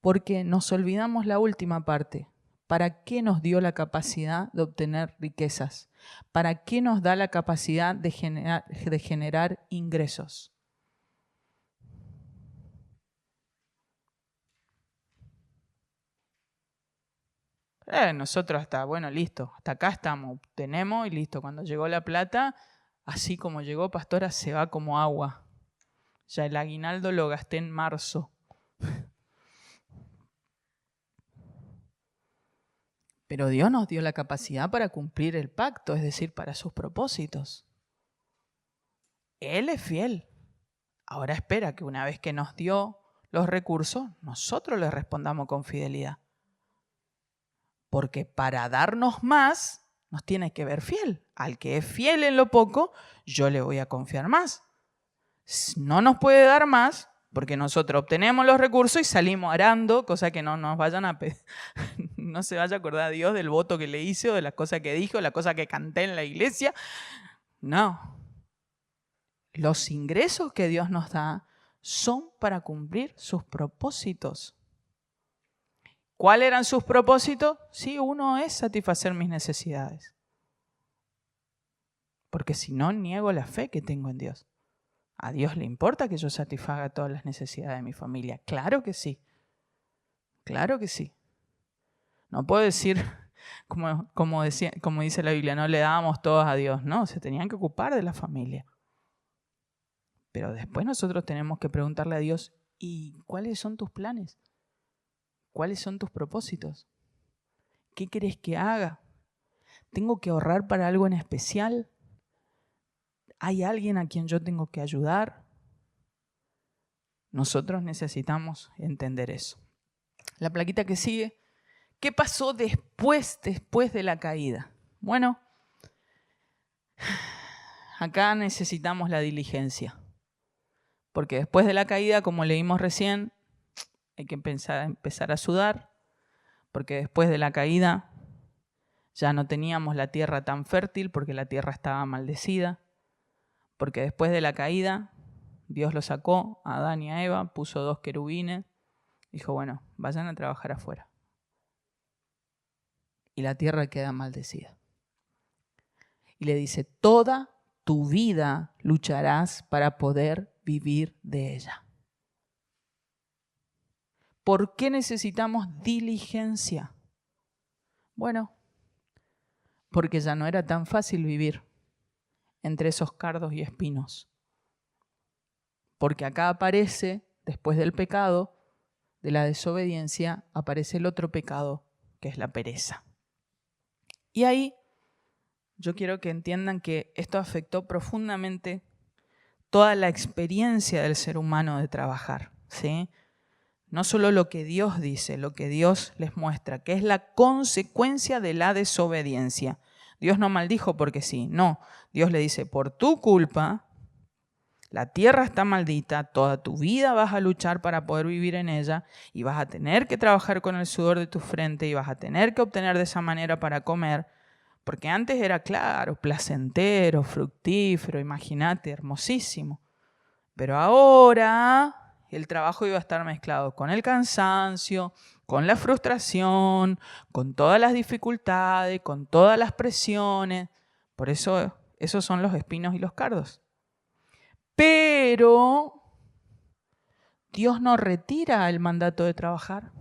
Porque nos olvidamos la última parte. ¿Para qué nos dio la capacidad de obtener riquezas? ¿Para qué nos da la capacidad de generar ingresos? Nosotros hasta, bueno, listo, hasta acá estamos, tenemos y listo. Cuando llegó la plata, así como llegó, pastora, se va como agua. Ya el aguinaldo lo gasté en marzo. Pero Dios nos dio la capacidad para cumplir el pacto, es decir, para sus propósitos. Él es fiel. Ahora espera que una vez que nos dio los recursos, nosotros le respondamos con fidelidad. Porque para darnos más, nos tiene que ver fiel. Al que es fiel en lo poco, yo le voy a confiar más. No nos puede dar más porque nosotros obtenemos los recursos y salimos arando, cosa que no nos vayan a no se vaya a acordar a Dios del voto que le hice o de las cosas que dijo, la cosa que canté en la iglesia. No. Los ingresos que Dios nos da son para cumplir sus propósitos. ¿Cuáles eran sus propósitos? Sí, uno es satisfacer mis necesidades. Porque si no, niego la fe que tengo en Dios. ¿A Dios le importa que yo satisfaga todas las necesidades de mi familia? Claro que sí. Claro que sí. No puedo decir, como dice la Biblia, no le dábamos todos a Dios. No, se tenían que ocupar de la familia. Pero después nosotros tenemos que preguntarle a Dios, ¿y cuáles son tus planes? ¿Cuáles son tus propósitos? ¿Qué querés que haga? ¿Tengo que ahorrar para algo en especial? ¿Hay alguien a quien yo tengo que ayudar? Nosotros necesitamos entender eso. La plaquita que sigue. ¿Qué pasó después de la caída? Bueno, acá necesitamos la diligencia. Porque después de la caída, como leímos recién, hay que empezar a sudar. Porque después de la caída Ya no teníamos la tierra tan fértil porque la tierra estaba maldecida, porque después de la caída Dios lo sacó a Adán y a Eva, puso 2 querubines, dijo, bueno, vayan a trabajar afuera. Y la tierra queda maldecida. Y le dice, toda tu vida lucharás para poder vivir de ella. ¿Por qué necesitamos diligencia? Bueno, porque ya no era tan fácil vivir entre esos cardos y espinos. Porque acá aparece, después del pecado, de la desobediencia, aparece el otro pecado, que es la pereza. Y ahí yo quiero que entiendan que esto afectó profundamente toda la experiencia del ser humano de trabajar, ¿sí? No solo lo que Dios dice, lo que Dios les muestra, que es la consecuencia de la desobediencia. Dios no maldijo porque sí, no. Dios le dice, por tu culpa, la tierra está maldita, toda tu vida vas a luchar para poder vivir en ella y vas a tener que trabajar con el sudor de tu frente y vas a tener que obtener de esa manera para comer, porque antes era claro, placentero, fructífero, imagínate, hermosísimo. Pero ahora el trabajo iba a estar mezclado con el cansancio, con la frustración, con todas las dificultades, con todas las presiones. Por eso esos son los espinos y los cardos. Pero Dios no retira el mandato de trabajar.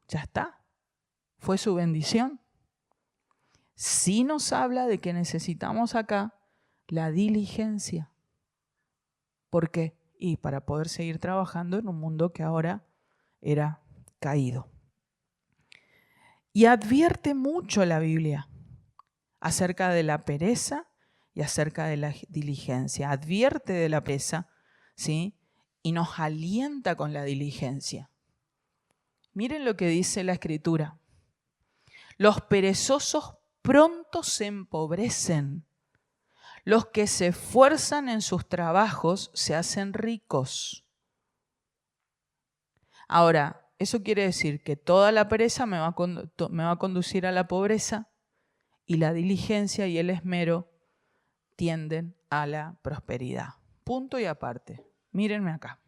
Ya está. Fue su bendición. Sí nos habla de que necesitamos acá la diligencia. ¿Por qué? Y para poder seguir trabajando en un mundo que ahora era caído. Y advierte mucho la Biblia acerca de la pereza y acerca de la diligencia. Advierte de la pereza, ¿sí? Y nos alienta con la diligencia. Miren lo que dice la Escritura. Los perezosos pronto se empobrecen. Los que se esfuerzan en sus trabajos se hacen ricos. Ahora, eso quiere decir que toda la pereza me va a conducir a la pobreza y la diligencia y el esmero tienden a la prosperidad. Punto y aparte. Mírenme acá.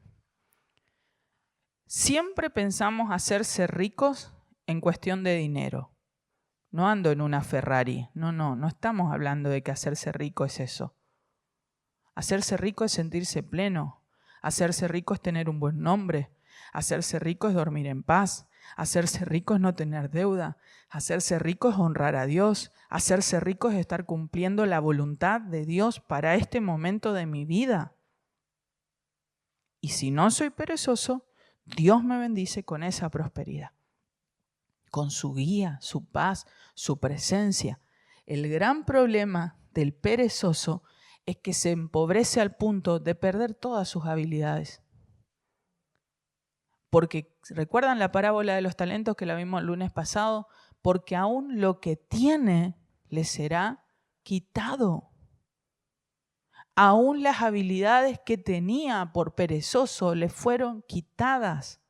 Siempre pensamos hacerse ricos en cuestión de dinero. No ando en una Ferrari. No estamos hablando de que hacerse rico es eso. Hacerse rico es sentirse pleno. Hacerse rico es tener un buen nombre. Hacerse rico es dormir en paz. Hacerse rico es no tener deuda. Hacerse rico es honrar a Dios. Hacerse rico es estar cumpliendo la voluntad de Dios para este momento de mi vida. Y si no soy perezoso, Dios me bendice con esa prosperidad, con su guía, su paz, su presencia. El gran problema del perezoso es que se empobrece al punto de perder todas sus habilidades. Porque, ¿recuerdan la parábola de los talentos que la vimos el lunes pasado? Porque aún lo que tiene le será quitado. Aún las habilidades que tenía por perezoso le fueron quitadas.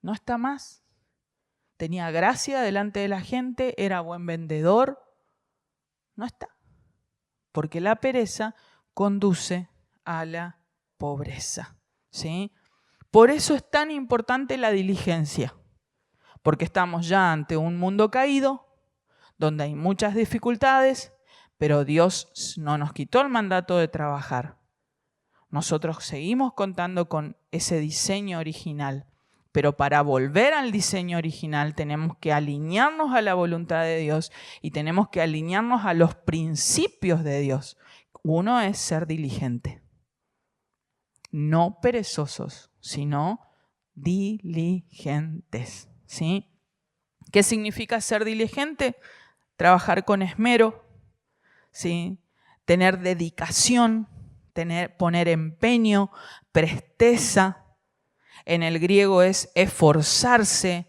No está más. Tenía gracia delante de la gente, era buen vendedor. No está. Porque la pereza conduce a la pobreza, ¿sí? Por eso es tan importante la diligencia. Porque estamos ya ante un mundo caído, donde hay muchas dificultades, pero Dios no nos quitó el mandato de trabajar. Nosotros seguimos contando con ese diseño original. Pero para volver al diseño original tenemos que alinearnos a la voluntad de Dios y tenemos que alinearnos a los principios de Dios. Uno es ser diligente. No perezosos, sino diligentes, ¿sí? ¿Qué significa ser diligente? Trabajar con esmero, ¿sí? Tener dedicación, poner empeño, presteza. En el griego es esforzarse,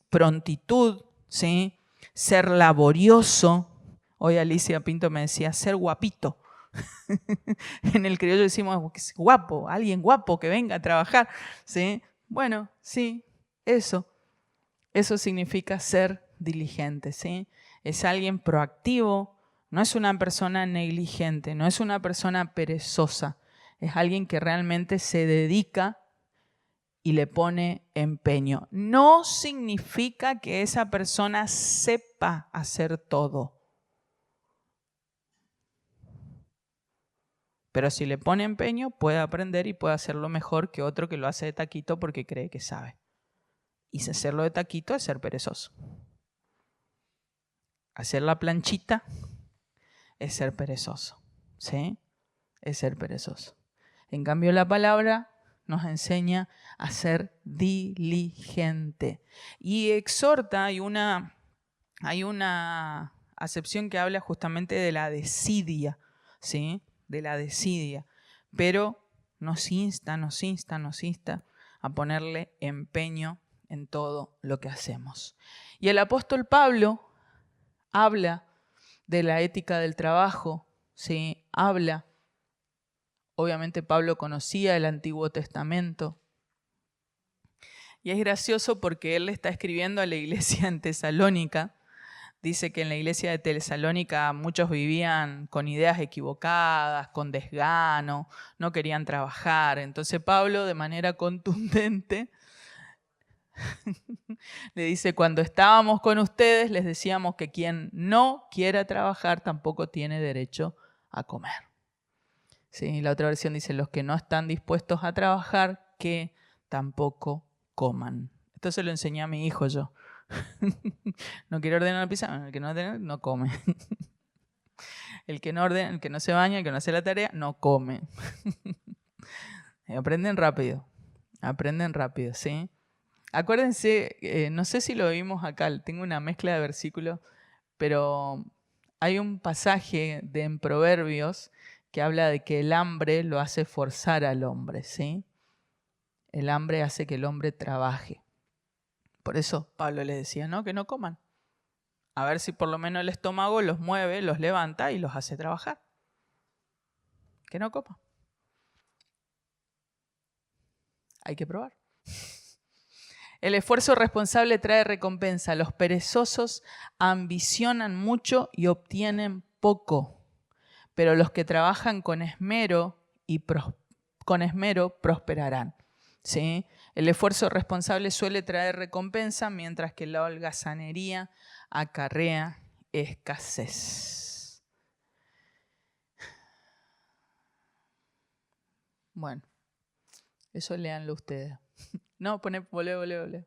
prontitud, ¿sí? Ser laborioso. Hoy Alicia Pinto me decía, ser guapito. En el criollo decimos guapo, alguien guapo que venga a trabajar, ¿sí? Bueno, sí, eso. Eso significa ser diligente, ¿sí? Es alguien proactivo, no es una persona negligente, no es una persona perezosa, es alguien que realmente se dedica y le pone empeño. No significa que esa persona sepa hacer todo. Pero si le pone empeño, puede aprender y puede hacerlo mejor que otro que lo hace de taquito porque cree que sabe. Y hacerlo de taquito es ser perezoso. Hacer la planchita es ser perezoso. ¿Sí? Es ser perezoso. En cambio, la palabra nos enseña a ser diligente. Y exhorta, hay una acepción que habla justamente de la desidia, ¿sí? De la desidia. Pero nos insta a ponerle empeño en todo lo que hacemos. Y el apóstol Pablo habla de la ética del trabajo, ¿sí? Obviamente Pablo conocía el Antiguo Testamento. Y es gracioso porque él le está escribiendo a la iglesia en Tesalónica. Dice que en la iglesia de Tesalónica muchos vivían con ideas equivocadas, con desgano, no querían trabajar. Entonces Pablo, de manera contundente, le dice, cuando estábamos con ustedes les decíamos que quien no quiera trabajar tampoco tiene derecho a comer. Sí, la otra versión dice, los que no están dispuestos a trabajar, que tampoco coman. Esto se lo enseñé a mi hijo yo. No quiere ordenar la pizza, el que no ordena, no come. El que no ordena, el que no se baña, el que no hace la tarea, no come. Aprenden rápido, ¿sí? Acuérdense, no sé si lo vimos acá, tengo una mezcla de versículos, pero hay un pasaje en Proverbios que habla de que el hambre lo hace forzar al hombre, ¿sí? El hambre hace que el hombre trabaje. Por eso Pablo les decía, ¿no? Que no coman. A ver si por lo menos el estómago los mueve, los levanta y los hace trabajar. Que no coman. Hay que probar. El esfuerzo responsable trae recompensa. Los perezosos ambicionan mucho y obtienen poco. Pero los que trabajan con esmero prosperarán. ¿Sí? El esfuerzo responsable suele traer recompensa, mientras que la holgazanería acarrea escasez. Bueno, eso léanlo ustedes. No, volé.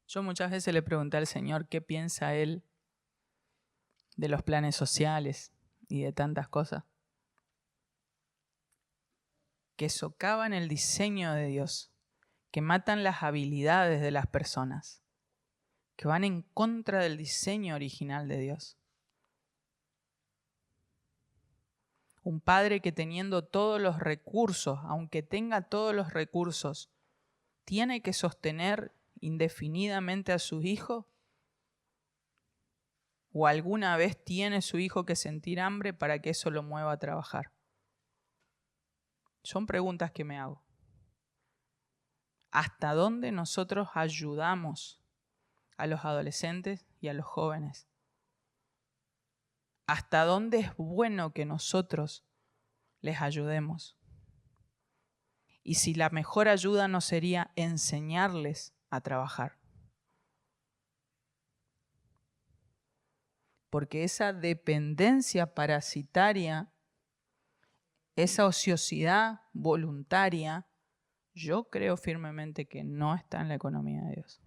Yo muchas veces le pregunté al Señor qué piensa Él de los planes sociales y de tantas cosas que socavan el diseño de Dios, que matan las habilidades de las personas, que van en contra del diseño original de Dios. Un padre que teniendo todos los recursos, aunque tenga todos los recursos, tiene que sostener indefinidamente a sus hijos. ¿O alguna vez tiene su hijo que sentir hambre para que eso lo mueva a trabajar? Son preguntas que me hago. ¿Hasta dónde nosotros ayudamos a los adolescentes y a los jóvenes? ¿Hasta dónde es bueno que nosotros les ayudemos? Y si la mejor ayuda no sería enseñarles a trabajar. Porque esa dependencia parasitaria, esa ociosidad voluntaria, yo creo firmemente que no está en la economía de Dios.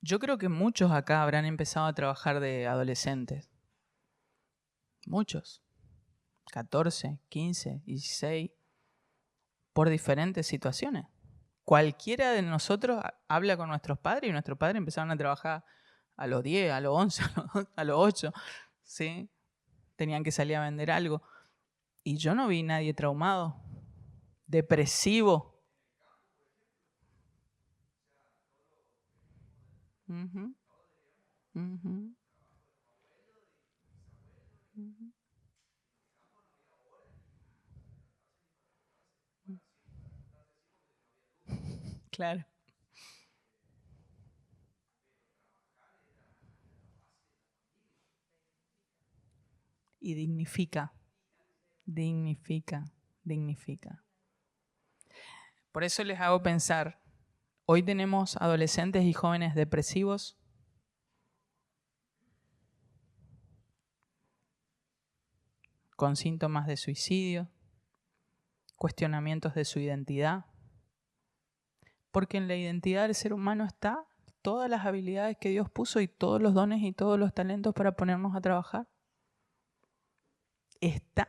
Yo creo que muchos acá habrán empezado a trabajar de adolescentes. Muchos. 14, 15, 16. Por diferentes situaciones. Cualquiera de nosotros habla con nuestros padres y nuestros padres empezaron a trabajar a los 10, a los 11, a los 8, ¿sí? Tenían que salir a vender algo. Y yo no vi nadie traumado, depresivo. Uh-huh, uh-huh, uh-huh. Claro. Y dignifica, dignifica, dignifica. Por eso les hago pensar, hoy tenemos adolescentes y jóvenes depresivos, con síntomas de suicidio, cuestionamientos de su identidad, porque en la identidad del ser humano está todas las habilidades que Dios puso y todos los dones y todos los talentos para ponernos a trabajar. Está,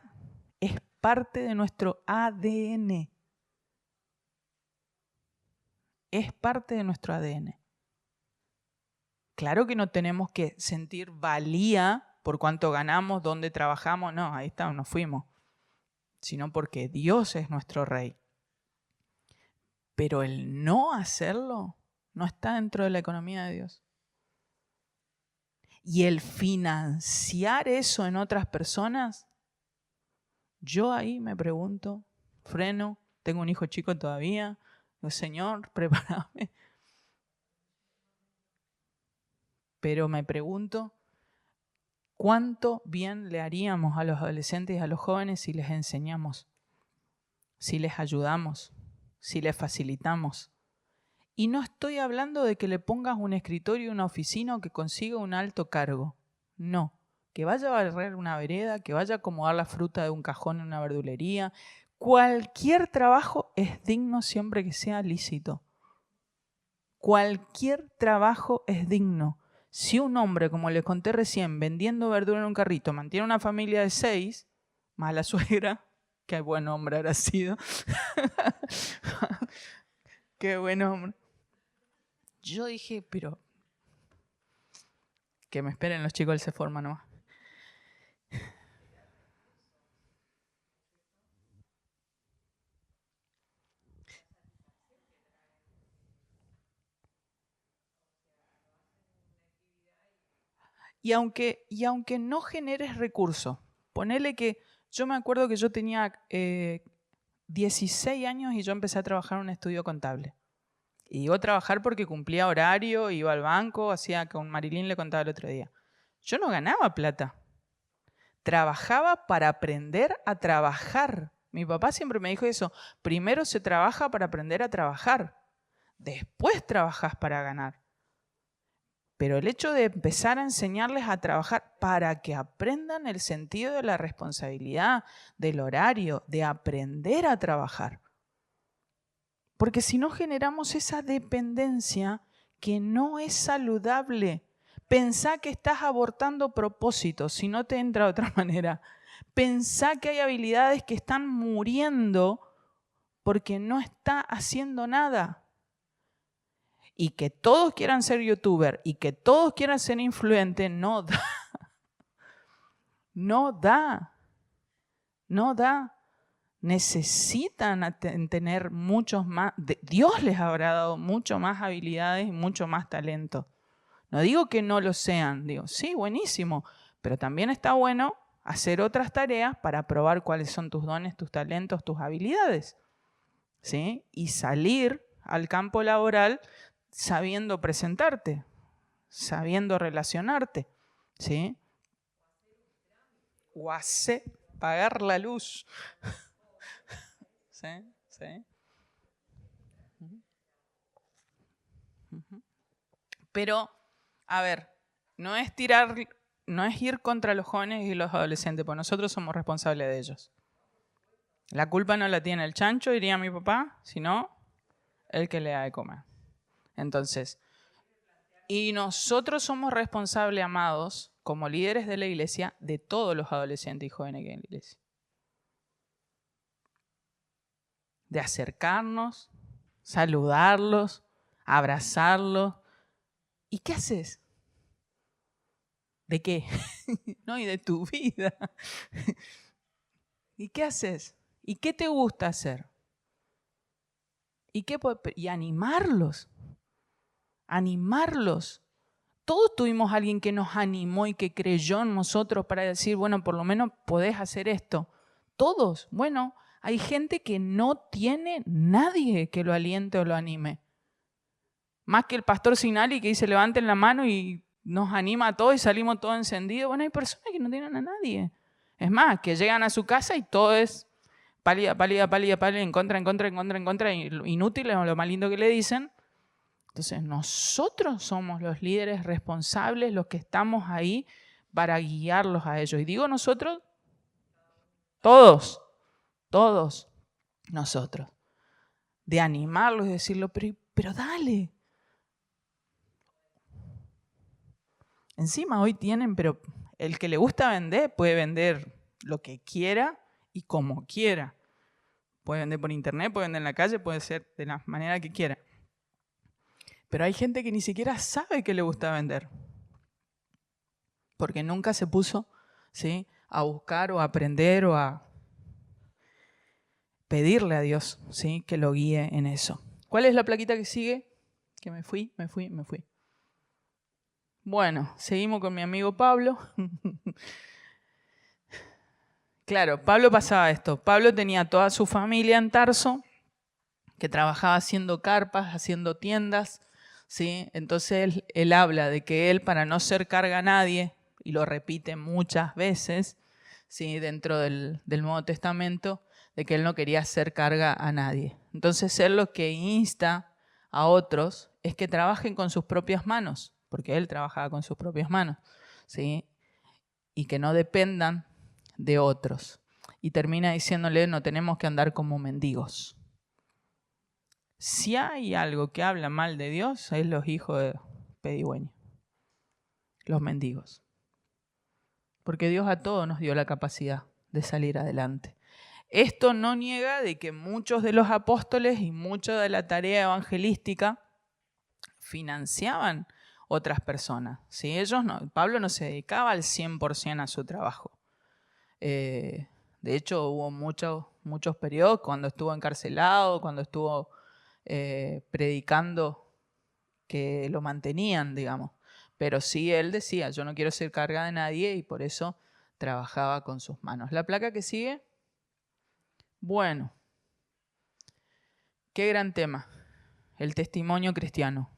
es parte de nuestro ADN. Es parte de nuestro ADN. Claro que no tenemos que sentir valía por cuánto ganamos, dónde trabajamos, no, ahí estamos, nos fuimos, sino porque Dios es nuestro Rey. Pero el no hacerlo no está dentro de la economía de Dios. Y el financiar eso en otras personas, yo ahí me pregunto, freno, tengo un hijo chico todavía, digo, Señor, prepárame. Pero me pregunto, ¿cuánto bien le haríamos a los adolescentes y a los jóvenes si les enseñamos, si les ayudamos, si les facilitamos? Y no estoy hablando de que le pongas un escritorio, una oficina o que consiga un alto cargo. No, que vaya a barrer una vereda, que vaya a acomodar la fruta de un cajón en una verdulería. Cualquier trabajo es digno siempre que sea lícito. Cualquier trabajo es digno. Si un hombre, como les conté recién, vendiendo verdura en un carrito, mantiene una familia de 6, más la suegra, qué buen hombre habrá sido. Qué buen hombre. Yo dije, pero que me esperen los chicos del Seforma nomás. Y aunque no generes recursos, ponele que yo me acuerdo que yo tenía 16 años y yo empecé a trabajar en un estudio contable. Y iba a trabajar porque cumplía horario, iba al banco, hacía con Marilyn le contaba el otro día. Yo no ganaba plata. Trabajaba para aprender a trabajar. Mi papá siempre me dijo eso. Primero se trabaja para aprender a trabajar. Después trabajas para ganar. Pero el hecho de empezar a enseñarles a trabajar para que aprendan el sentido de la responsabilidad, del horario, de aprender a trabajar. Porque si no generamos esa dependencia que no es saludable, pensá que estás abortando propósitos, si no te entra de otra manera. Pensá que hay habilidades que están muriendo porque no está haciendo nada. Y que todos quieran ser youtuber y que todos quieran ser influentes, no da. No da. No da. Necesitan tener muchos más. Dios les habrá dado mucho más habilidades y mucho más talento. No digo que no lo sean, digo, sí, buenísimo, pero también está bueno hacer otras tareas para probar cuáles son tus dones, tus talentos, tus habilidades, ¿sí? Y salir al campo laboral sabiendo presentarte, sabiendo relacionarte, ¿sí? O hacer pagar la luz. ¿Sí? ¿Sí? Pero, a ver, no es ir contra los jóvenes y los adolescentes, porque nosotros somos responsables de ellos. La culpa no la tiene el chancho, diría mi papá, sino el que le da de comer. Entonces, y nosotros somos responsables, amados, como líderes de la iglesia, de todos los adolescentes y jóvenes que hay en la iglesia. De acercarnos, saludarlos, abrazarlos. ¿Y qué haces? ¿De qué? No, y de tu vida. ¿Y qué haces? ¿Y qué te gusta hacer? Y animarlos. Animarlos. Todos tuvimos a alguien que nos animó y que creyó en nosotros para decir, bueno, por lo menos podés hacer esto. Todos. Bueno, hay gente que no tiene nadie que lo aliente o lo anime. Más que el pastor Sinali que dice levanten la mano y nos anima a todos y salimos todos encendidos. Bueno, hay personas que no tienen a nadie. Es más, que llegan a su casa y todo es pálida, pálida, pálida, pálida, en contra, inútil, es lo más lindo que le dicen. Entonces, nosotros somos los líderes responsables, los que estamos ahí para guiarlos a ellos. Y digo nosotros, todos nosotros. De animarlos y decirlo, pero dale. Encima hoy tienen, pero el que le gusta vender puede vender lo que quiera y como quiera. Puede vender por internet, puede vender en la calle, puede ser de la manera que quiera. Pero hay gente que ni siquiera sabe que le gusta vender. Porque nunca se puso, ¿sí?, a buscar o a aprender o a pedirle a Dios, ¿sí?, que lo guíe en eso. ¿Cuál es la plaquita que sigue? Que me fui. Bueno, seguimos con mi amigo Pablo. Claro, Pablo pasaba esto. Pablo tenía toda su familia en Tarso, que trabajaba haciendo carpas, haciendo tiendas, ¿sí? Entonces él habla de que él, para no ser carga a nadie, y lo repite muchas veces, ¿sí?, dentro del Nuevo Testamento, de que él no quería ser carga a nadie. Entonces él lo que insta a otros es que trabajen con sus propias manos, porque él trabajaba con sus propias manos, ¿sí?, y que no dependan de otros. Y termina diciéndole, no tenemos que andar como mendigos. Si hay algo que habla mal de Dios, es los hijos de pedigüeño, los mendigos. Porque Dios a todos nos dio la capacidad de salir adelante. Esto no niega de que muchos de los apóstoles y mucha de la tarea evangelística financiaban otras personas. ¿Sí? Pablo no se dedicaba al 100% a su trabajo. De hecho, hubo muchos periodos cuando estuvo encarcelado, cuando estuvo predicando, que lo mantenían, digamos. Pero sí él decía, yo no quiero ser carga de nadie, y por eso trabajaba con sus manos. La placa que sigue. Bueno, qué gran tema, el testimonio cristiano.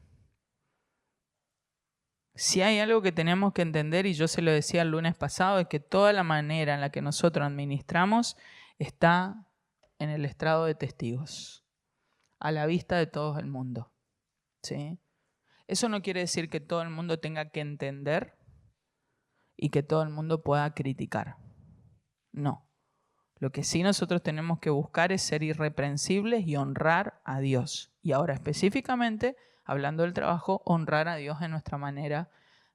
Si hay algo que tenemos que entender, y yo se lo decía el lunes pasado, es que toda la manera en la que nosotros administramos está en el estrado de testigos, a la vista de todo el mundo, ¿sí? Eso no quiere decir que todo el mundo tenga que entender y que todo el mundo pueda criticar. No. Lo que sí nosotros tenemos que buscar es ser irreprensibles y honrar a Dios. Y ahora específicamente, hablando del trabajo, honrar a Dios en nuestra manera,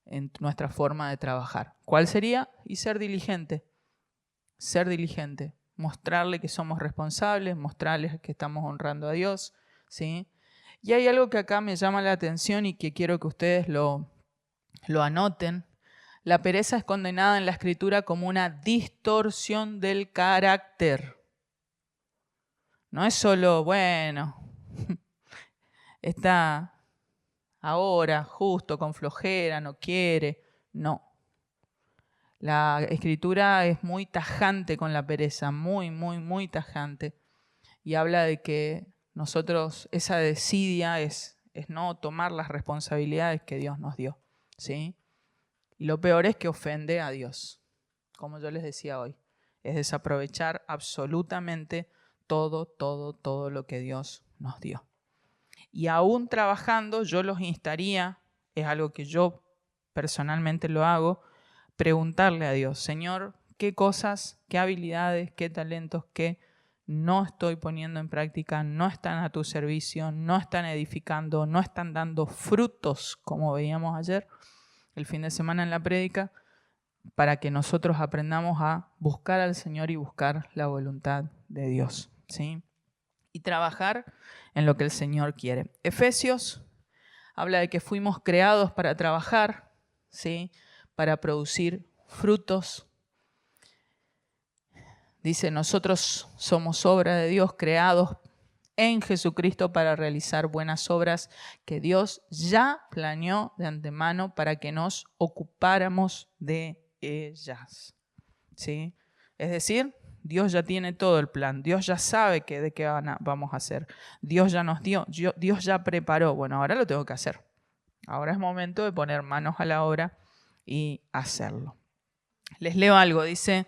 en nuestra forma de trabajar. ¿Cuál sería? Y ser diligente. Ser diligente. Mostrarle que somos responsables, mostrarles que estamos honrando a Dios, ¿sí? Y hay algo que acá me llama la atención y que quiero que ustedes lo anoten. La pereza es condenada en la Escritura como una distorsión del carácter. No es solo, bueno, está ahora justo con flojera, no quiere. No. La Escritura es muy tajante con la pereza, muy tajante. Y habla de que nosotros, esa desidia es no tomar las responsabilidades que Dios nos dio, ¿sí? Y lo peor es que ofende a Dios, como yo les decía hoy. Es desaprovechar absolutamente todo lo que Dios nos dio. Y aún trabajando, yo los instaría, es algo que yo personalmente lo hago, preguntarle a Dios, Señor, ¿qué cosas, qué habilidades, qué talentos, qué no estoy poniendo en práctica, no están a tu servicio, no están edificando, no están dando frutos, como veíamos ayer, el fin de semana en la prédica, para que nosotros aprendamos a buscar al Señor y buscar la voluntad de Dios, ¿sí? y trabajar en lo que el Señor quiere. Efesios habla de que fuimos creados para trabajar, ¿sí? Para producir frutos. Dice, nosotros somos obra de Dios, creados en Jesucristo para realizar buenas obras que Dios ya planeó de antemano para que nos ocupáramos de ellas. ¿Sí? Es decir, Dios ya tiene todo el plan, Dios ya sabe de qué vamos a hacer, Dios ya nos dio, Dios ya preparó. Bueno, ahora lo tengo que hacer. Ahora es momento de poner manos a la obra y hacerlo. Les leo algo, dice...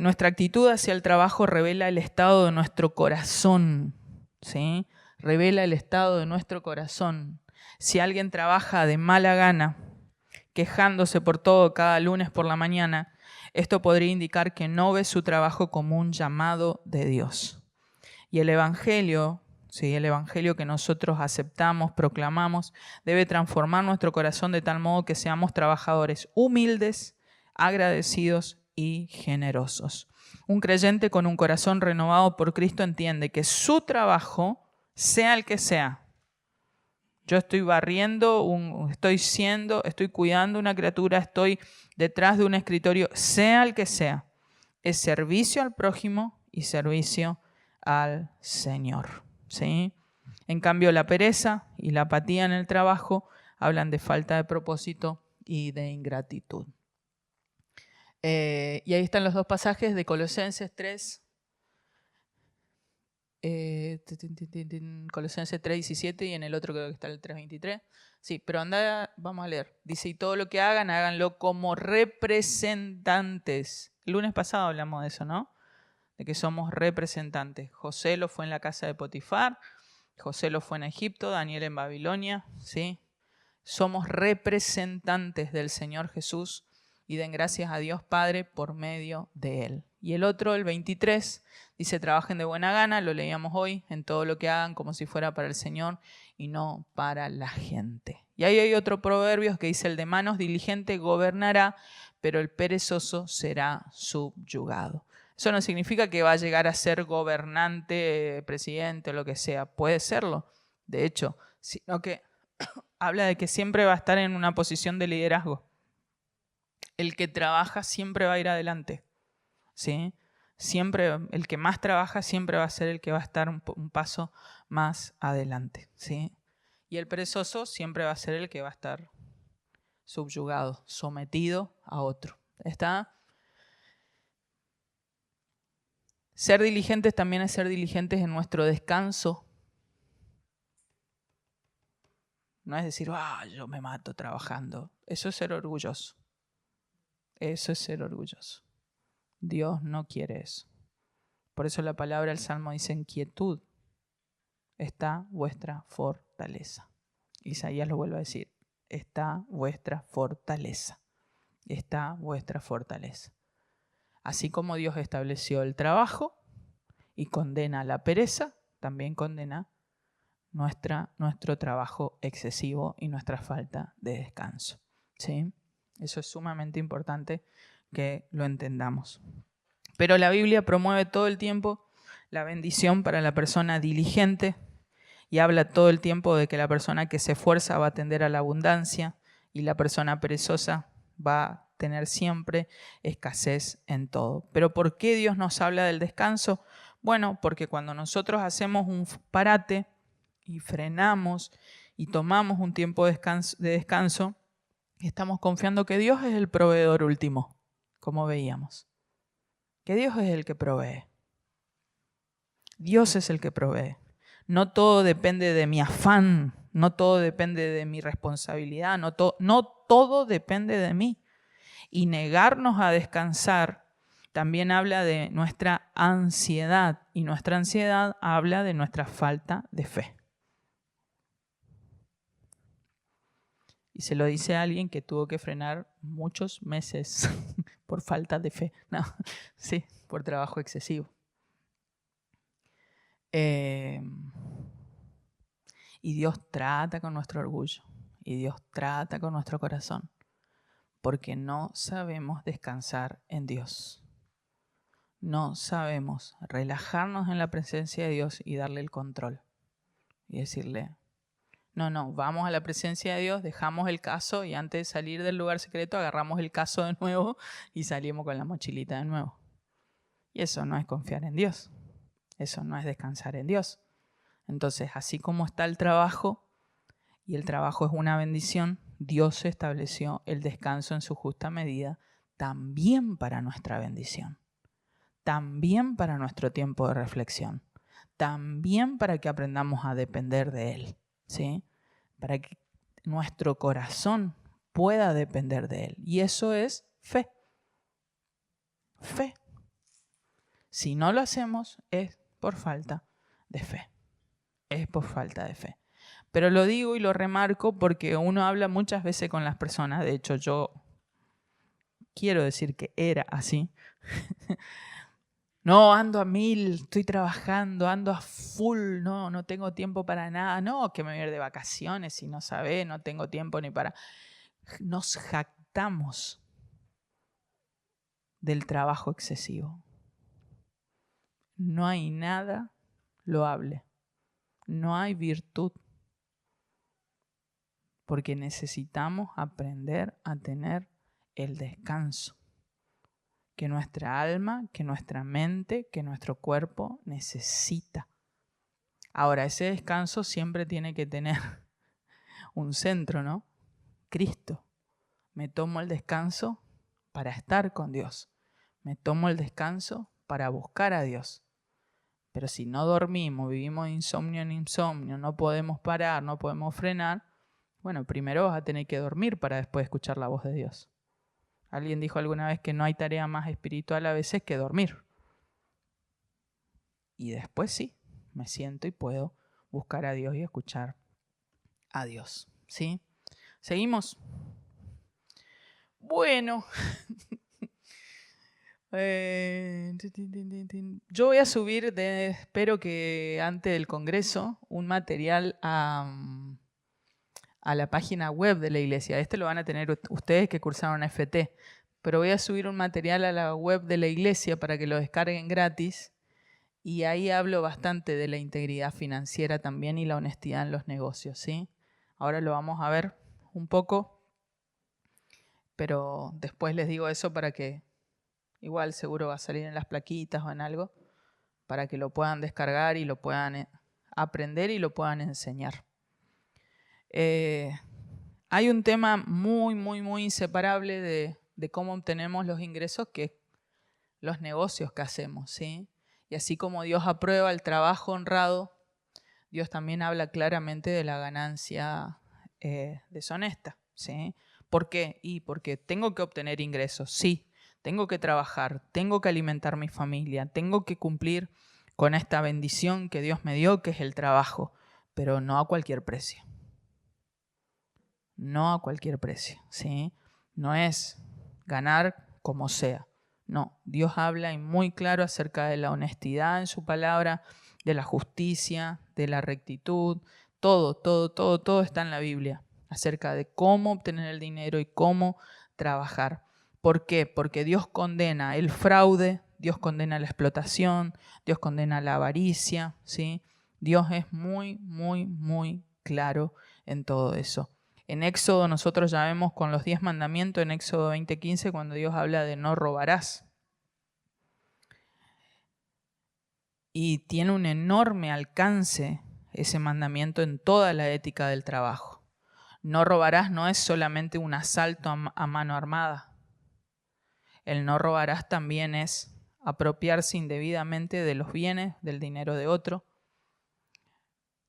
nuestra actitud hacia el trabajo revela el estado de nuestro corazón, ¿sí? Revela el estado de nuestro corazón. Si alguien trabaja de mala gana, quejándose por todo cada lunes por la mañana, esto podría indicar que no ve su trabajo como un llamado de Dios. Y el Evangelio, ¿sí? El Evangelio que nosotros aceptamos, proclamamos, debe transformar nuestro corazón de tal modo que seamos trabajadores humildes, agradecidos y generosos. Un creyente con un corazón renovado por Cristo entiende que su trabajo, sea el que sea, yo estoy barriendo, estoy cuidando una criatura, estoy detrás de un escritorio, sea el que sea, es servicio al prójimo y servicio al Señor, ¿sí? En cambio, la pereza y la apatía en el trabajo hablan de falta de propósito y de ingratitud. Y ahí están los dos pasajes de Colosenses 3, Colosenses 3:17 y en el otro creo que está el 3:23. Sí, pero vamos a leer. Dice, y todo lo que hagan, háganlo como representantes. El lunes pasado hablamos de eso, ¿no? De que somos representantes. José lo fue en la casa de Potifar, José lo fue en Egipto, Daniel en Babilonia, ¿sí? Somos representantes del Señor Jesús y den gracias a Dios Padre por medio de Él. Y el otro, el 23, dice, trabajen de buena gana, lo leíamos hoy, en todo lo que hagan como si fuera para el Señor y no para la gente. Y ahí hay otro proverbio que dice, el de manos diligente gobernará, pero el perezoso será subyugado. Eso no significa que va a llegar a ser gobernante, presidente o lo que sea. Puede serlo, de hecho, sino que habla de que siempre va a estar en una posición de liderazgo. El que trabaja siempre va a ir adelante, ¿sí? Siempre, el que más trabaja siempre va a ser el que va a estar un paso más adelante, ¿sí? Y el perezoso siempre va a ser el que va a estar subyugado, sometido a otro. ¿Está? Ser diligentes también es ser diligentes en nuestro descanso. No es decir, yo me mato trabajando. Eso es ser orgulloso. Eso es ser orgulloso. Dios no quiere eso. Por eso la palabra del Salmo dice, en quietud está vuestra fortaleza. Isaías lo vuelve a decir, está vuestra fortaleza. Está vuestra fortaleza. Así como Dios estableció el trabajo y condena la pereza, también condena nuestro trabajo excesivo y nuestra falta de descanso, ¿sí? Eso es sumamente importante que lo entendamos. Pero la Biblia promueve todo el tiempo la bendición para la persona diligente y habla todo el tiempo de que la persona que se esfuerza va a tender a la abundancia y la persona perezosa va a tener siempre escasez en todo. ¿Pero por qué Dios nos habla del descanso? Bueno, porque cuando nosotros hacemos un parate y frenamos y tomamos un tiempo de descanso, estamos confiando que Dios es el proveedor último, como veíamos. Que Dios es el que provee. Dios es el que provee. No todo depende de mi afán, no todo depende de mi responsabilidad, no todo depende de mí. Y negarnos a descansar también habla de nuestra ansiedad, y nuestra ansiedad habla de nuestra falta de fe. Y se lo dice a alguien que tuvo que frenar muchos meses por falta de fe. No, sí, por trabajo excesivo. Y Dios trata con nuestro orgullo. Y Dios trata con nuestro corazón. Porque no sabemos descansar en Dios. no sabemos relajarnos en la presencia de Dios y darle el control. Y decirle, no, vamos a la presencia de Dios, dejamos el caso y antes de salir del lugar secreto agarramos el caso de nuevo y salimos con la mochilita de nuevo. Y eso no es confiar en Dios. Eso no es descansar en Dios. Entonces, así como está el trabajo, y el trabajo es una bendición, Dios estableció el descanso en su justa medida también para nuestra bendición, también para nuestro tiempo de reflexión, también para que aprendamos a depender de Él, ¿sí? Para que nuestro corazón pueda depender de Él. Y eso es fe. Fe. Si no lo hacemos es por falta de fe. Es por falta de fe. Pero lo digo y lo remarco porque uno habla muchas veces con las personas. De hecho, yo quiero decir que era así. No, ando a 1000, estoy trabajando, ando a full, no tengo tiempo para nada. No, que me voy a ir de vacaciones y no sabés, no tengo tiempo ni para... Nos jactamos del trabajo excesivo. No hay nada loable. No hay virtud. Porque necesitamos aprender a tener el descanso que nuestra alma, que nuestra mente, que nuestro cuerpo necesita. Ahora, ese descanso siempre tiene que tener un centro, ¿no? Cristo. Me tomo el descanso para estar con Dios. Me tomo el descanso para buscar a Dios. Pero si no dormimos, vivimos de insomnio en insomnio, no podemos parar, no podemos frenar, bueno, primero vas a tener que dormir para después escuchar la voz de Dios. Alguien dijo alguna vez que no hay tarea más espiritual a veces que dormir. Y después sí, me siento y puedo buscar a Dios y escuchar a Dios. ¿Sí? ¿Seguimos? Bueno. Yo voy a subir, espero que antes del Congreso, un material a la página web de la iglesia. Este lo van a tener ustedes que cursaron FT. Pero voy a subir un material a la web de la iglesia para que lo descarguen gratis. Y ahí hablo bastante de la integridad financiera también y la honestidad en los negocios, ¿sí? Ahora lo vamos a ver un poco, pero después les digo eso para que, igual seguro va a salir en las plaquitas o en algo, para que lo puedan descargar y lo puedan aprender y lo puedan enseñar. Hay un tema muy inseparable de cómo obtenemos los ingresos, que es los negocios que hacemos, ¿sí? Y así como Dios aprueba el trabajo honrado, Dios también habla claramente de la ganancia deshonesta, ¿sí? ¿Por qué? Y porque tengo que obtener ingresos, sí, tengo que trabajar, tengo que alimentar mi familia, tengo que cumplir con esta bendición que Dios me dio, que es el trabajo, pero no a cualquier precio. No a cualquier precio, ¿sí? No es ganar como sea. No, Dios habla y muy claro acerca de la honestidad en su palabra, de la justicia, de la rectitud. Todo está en la Biblia acerca de cómo obtener el dinero y cómo trabajar. ¿Por qué? Porque Dios condena el fraude, Dios condena la explotación, Dios condena la avaricia, ¿sí? Dios es muy claro en todo eso. En Éxodo nosotros ya vemos con los 10 mandamientos, en Éxodo 20:15, cuando Dios habla de no robarás. Y tiene un enorme alcance ese mandamiento en toda la ética del trabajo. No robarás no es solamente un asalto a mano armada. El no robarás también es apropiarse indebidamente de los bienes, del dinero de otro,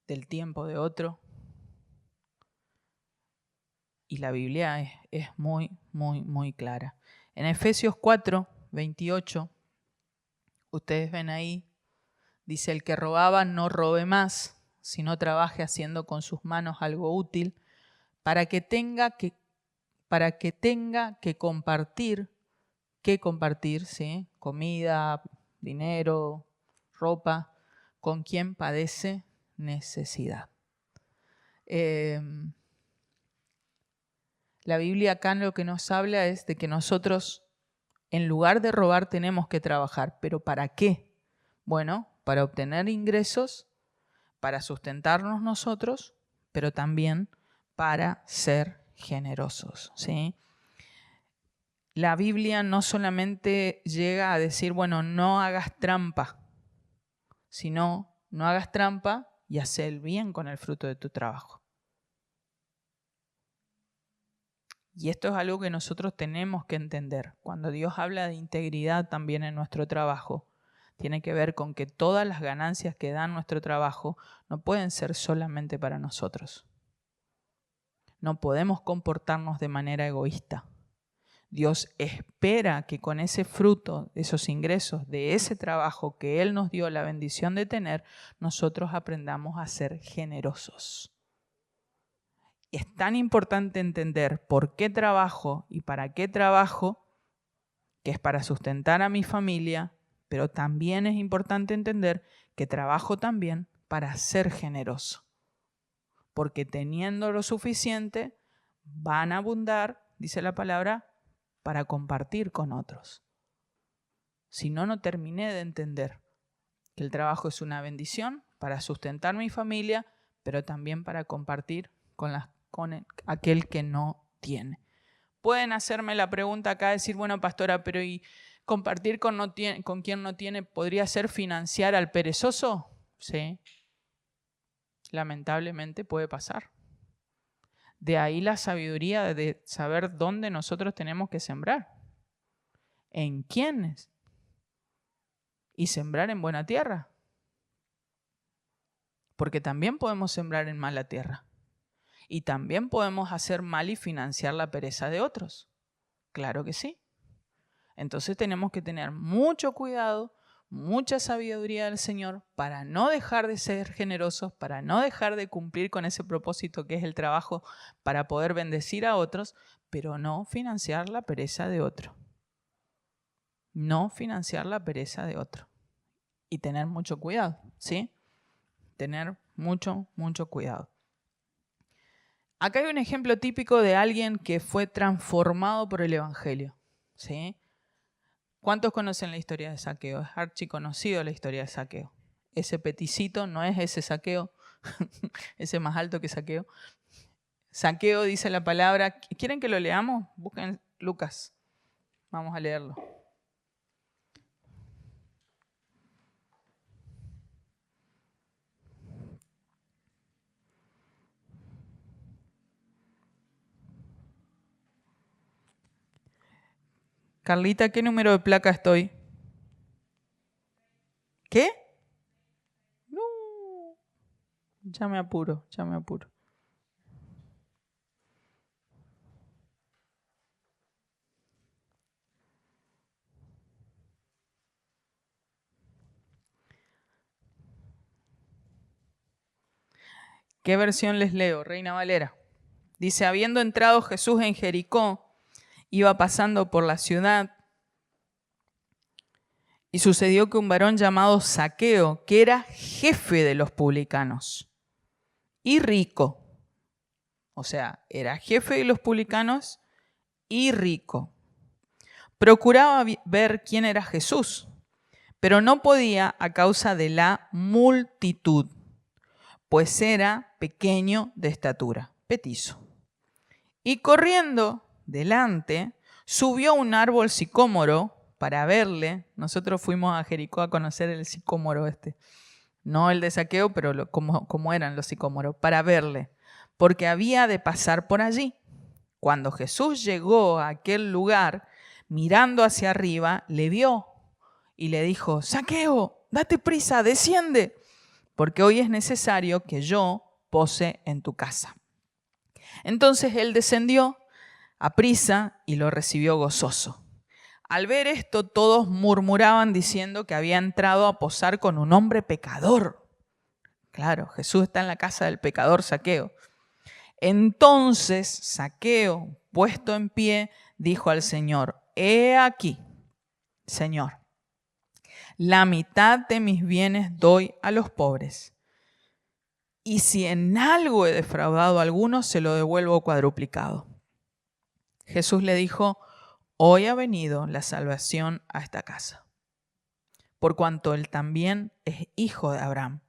del tiempo de otro. Y la Biblia es muy clara. En Efesios 4:28, ustedes ven ahí, dice: el que robaba no robe más, sino trabaje haciendo con sus manos algo útil, para que tenga que compartir, ¿sí? Comida, dinero, ropa, con quien padece necesidad. La Biblia acá lo que nos habla es de que nosotros En lugar de robar tenemos que trabajar. ¿Pero para qué? Bueno, para obtener ingresos, para sustentarnos nosotros, pero también para ser generosos, ¿sí? La Biblia no solamente llega a decir, bueno, no hagas trampa, sino no hagas trampa y haz el bien con el fruto de tu trabajo. Y esto es algo que nosotros tenemos que entender. Cuando Dios habla de integridad también en nuestro trabajo, tiene que ver con que todas las ganancias que da nuestro trabajo no pueden ser solamente para nosotros. No podemos comportarnos de manera egoísta. Dios espera que con ese fruto, esos ingresos, de ese trabajo que Él nos dio la bendición de tener, nosotros aprendamos a ser generosos. Y es tan importante entender por qué trabajo y para qué trabajo, que es para sustentar a mi familia, pero también es importante entender que trabajo también para ser generoso. Porque teniendo lo suficiente, van a abundar, dice la palabra, para compartir con otros. Si no, no terminé de entender que el trabajo es una bendición para sustentar mi familia, pero también para compartir con aquel que no tiene. Pueden hacerme la pregunta acá, decir, bueno, pastora, pero ¿y compartir con quien no tiene podría ser financiar al perezoso? Sí, lamentablemente puede pasar. De ahí la sabiduría de saber dónde nosotros tenemos que sembrar, en quiénes, y sembrar en buena tierra. Porque también podemos sembrar en mala tierra. Y también podemos hacer mal y financiar la pereza de otros. Claro que sí. Entonces tenemos que tener mucho cuidado, mucha sabiduría del Señor para no dejar de ser generosos, para no dejar de cumplir con ese propósito que es el trabajo para poder bendecir a otros, pero no financiar la pereza de otro. No financiar la pereza de otro. Y tener mucho cuidado, ¿sí? Tener mucho cuidado. Acá hay un ejemplo típico de alguien que fue transformado por el Evangelio, ¿sí? ¿Cuántos conocen la historia de Zaqueo? Es archiconocido la historia de Zaqueo. Ese peticito no es ese Zaqueo, ese más alto que Zaqueo. Zaqueo dice la palabra. ¿Quieren que lo leamos? Busquen Lucas. Vamos a leerlo. Carlita, ¿qué número de placa estoy? ¿Qué? No. Ya me apuro. ¿Qué versión les leo? Reina Valera. Dice, habiendo entrado Jesús en Jericó, iba pasando por la ciudad y sucedió que un varón llamado Zaqueo, que era jefe de los publicanos y rico, o sea, era jefe de los publicanos y rico, procuraba ver quién era Jesús, pero no podía a causa de la multitud, pues era pequeño de estatura, petizo. Y corriendo delante, subió a un árbol sicómoro para verle. Nosotros fuimos a Jericó a conocer el sicómoro no el de Zaqueo, pero como eran los sicómoros, para verle, porque había de pasar por allí. Cuando Jesús llegó a aquel lugar, mirando hacia arriba, le vio y le dijo, Zaqueo, date prisa, desciende, porque hoy es necesario que yo pose en tu casa. Entonces él descendió aprisa y lo recibió gozoso. Al ver esto, todos murmuraban diciendo que había entrado a posar con un hombre pecador. Claro, Jesús está en la casa del pecador Zaqueo. Entonces Zaqueo, puesto en pie, dijo al Señor, he aquí, Señor, la mitad de mis bienes doy a los pobres. Y si en algo he defraudado a alguno, se lo devuelvo cuadruplicado. Jesús le dijo, hoy ha venido la salvación a esta casa, por cuanto él también es hijo de Abraham,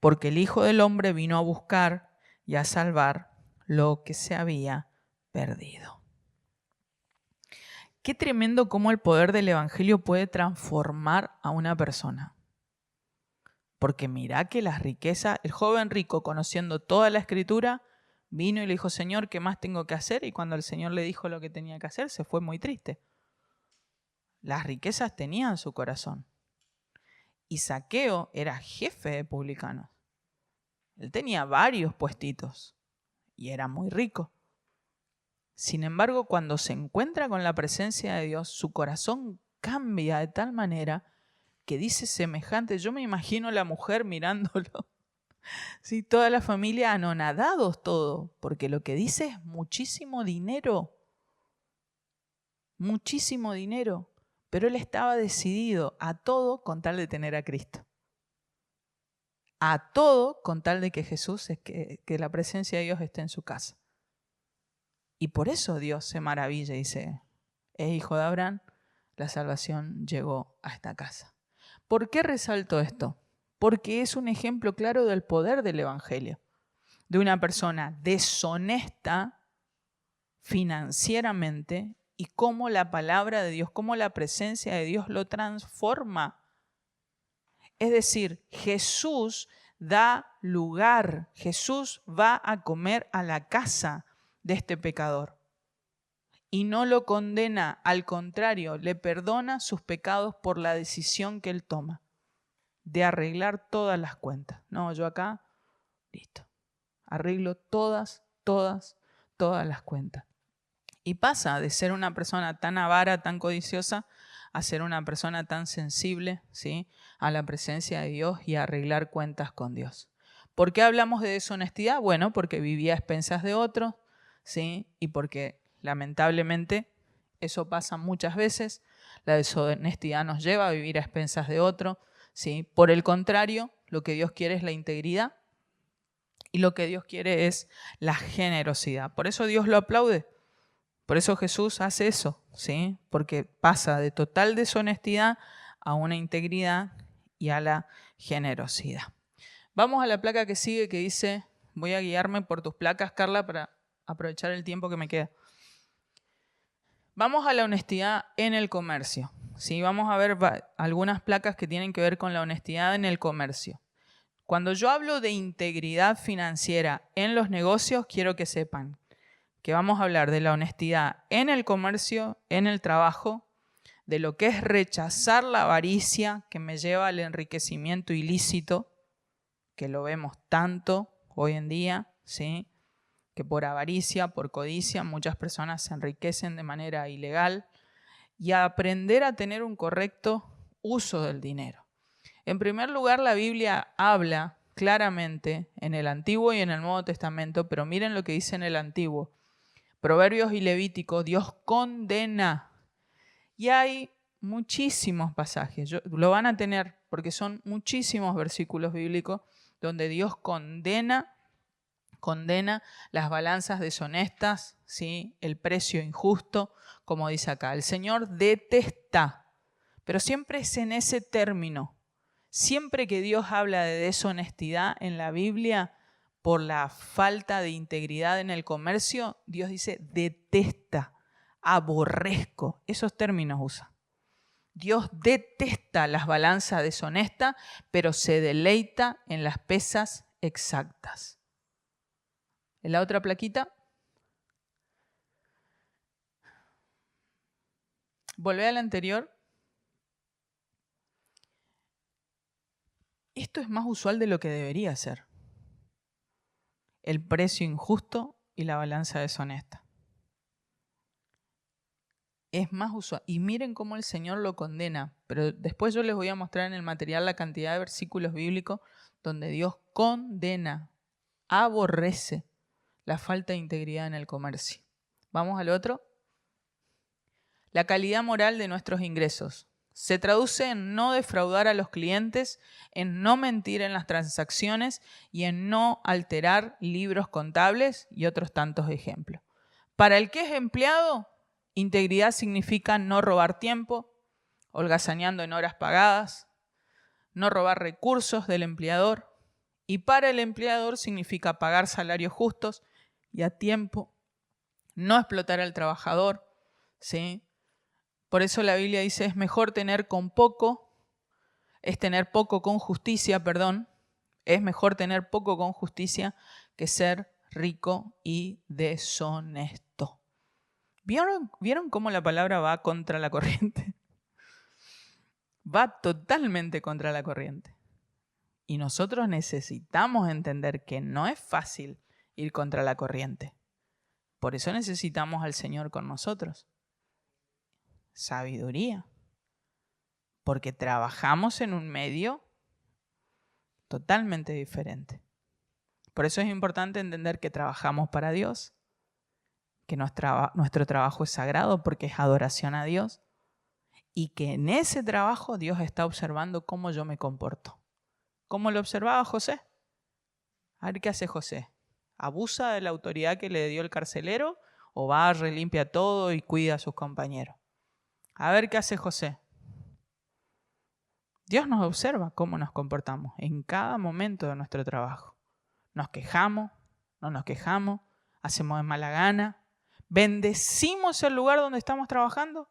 porque el Hijo del Hombre vino a buscar y a salvar lo que se había perdido. Qué tremendo cómo el poder del Evangelio puede transformar a una persona. Porque mirá que las riquezas, el joven rico, conociendo toda la Escritura, vino y le dijo, Señor, ¿qué más tengo que hacer? Y cuando el Señor le dijo lo que tenía que hacer, se fue muy triste. Las riquezas tenían su corazón. Y Zaqueo era jefe de publicanos. Él tenía varios puestitos y era muy rico. Sin embargo, cuando se encuentra con la presencia de Dios, su corazón cambia de tal manera que dice semejante. Yo me imagino a la mujer mirándolo. Sí, toda la familia anonadados todo, porque lo que dice es muchísimo dinero. Muchísimo dinero. Pero él estaba decidido a todo con tal de tener a Cristo. A todo con tal de que Jesús, que la presencia de Dios esté en su casa. Y por eso Dios se maravilla y dice, es hijo de Abraham, la salvación llegó a esta casa. ¿Por qué resalto esto? Porque es un ejemplo claro del poder del Evangelio. De una persona deshonesta financieramente y cómo la palabra de Dios, cómo la presencia de Dios lo transforma. Es decir, Jesús da lugar, Jesús va a comer a la casa de este pecador. Y no lo condena, al contrario, le perdona sus pecados por la decisión que él toma de arreglar todas las cuentas. No, yo acá, listo, arreglo todas las cuentas. Y pasa de ser una persona tan avara, tan codiciosa, a ser una persona tan sensible, ¿sí?, a la presencia de Dios y a arreglar cuentas con Dios. ¿Por qué hablamos de deshonestidad? Bueno, porque vivía a expensas de otros, ¿sí?, y porque lamentablemente eso pasa muchas veces. La deshonestidad nos lleva a vivir a expensas de otro, ¿sí? Por el contrario, lo que Dios quiere es la integridad y lo que Dios quiere es la generosidad. Por eso Dios lo aplaude. Por eso Jesús hace eso, ¿sí? Porque pasa de total deshonestidad a una integridad y a la generosidad. Vamos a la placa que sigue, que dice, voy a guiarme por tus placas, Carla, para aprovechar el tiempo que me queda. Vamos a la honestidad en el comercio. ¿Sí? Vamos a ver algunas placas que tienen que ver con la honestidad en el comercio. Cuando yo hablo de integridad financiera en los negocios, quiero que sepan que vamos a hablar de la honestidad en el comercio, en el trabajo, de lo que es rechazar la avaricia que me lleva al enriquecimiento ilícito, que lo vemos tanto hoy en día, ¿sí?, que por avaricia, por codicia, muchas personas se enriquecen de manera ilegal, y a aprender a tener un correcto uso del dinero. En primer lugar, la Biblia habla claramente en el Antiguo y en el Nuevo Testamento, pero miren lo que dice en el Antiguo. Proverbios y Levíticos, Dios condena. Y hay muchísimos pasajes, lo van a tener porque son muchísimos versículos bíblicos donde Dios condena las balanzas deshonestas, ¿sí?, el precio injusto, como dice acá. El Señor detesta, pero siempre es en ese término. Siempre que Dios habla de deshonestidad en la Biblia, por la falta de integridad en el comercio, Dios dice detesta, aborrezco. Esos términos usa. Dios detesta las balanzas deshonestas, pero se deleita en las pesas exactas. En la otra plaquita. Volvé a la anterior. Esto es más usual de lo que debería ser. El precio injusto y la balanza deshonesta. Es más usual. Y miren cómo el Señor lo condena. Pero después yo les voy a mostrar en el material la cantidad de versículos bíblicos donde Dios condena, aborrece la falta de integridad en el comercio. Vamos al otro. La calidad moral de nuestros ingresos. Se traduce en no defraudar a los clientes, en no mentir en las transacciones y en no alterar libros contables y otros tantos ejemplos. Para el que es empleado, Integridad significa no robar tiempo, holgazaneando en horas pagadas, no robar recursos del empleador. Y para el empleador significa pagar salarios justos y a tiempo, no explotar al trabajador, ¿sí? Por eso la Biblia dice, es mejor tener tener poco con justicia, perdón. Es mejor tener poco con justicia que ser rico y deshonesto. ¿Vieron cómo la palabra va contra la corriente? Va totalmente contra la corriente. Y nosotros necesitamos entender que no es fácil ir contra la corriente. Por eso necesitamos al Señor con nosotros. Sabiduría. Porque trabajamos en un medio totalmente diferente. Por eso es importante entender que trabajamos para Dios, que nuestro trabajo es sagrado porque es adoración a Dios y que en ese trabajo Dios está observando cómo yo me comporto. ¿Cómo lo observaba José? A ver qué hace José. ¿Abusa de la autoridad que le dio el carcelero o barre, limpia todo y cuida a sus compañeros? A ver qué hace José. Dios nos observa cómo nos comportamos en cada momento de nuestro trabajo. Nos quejamos, no nos quejamos, hacemos de mala gana, bendecimos el lugar donde estamos trabajando.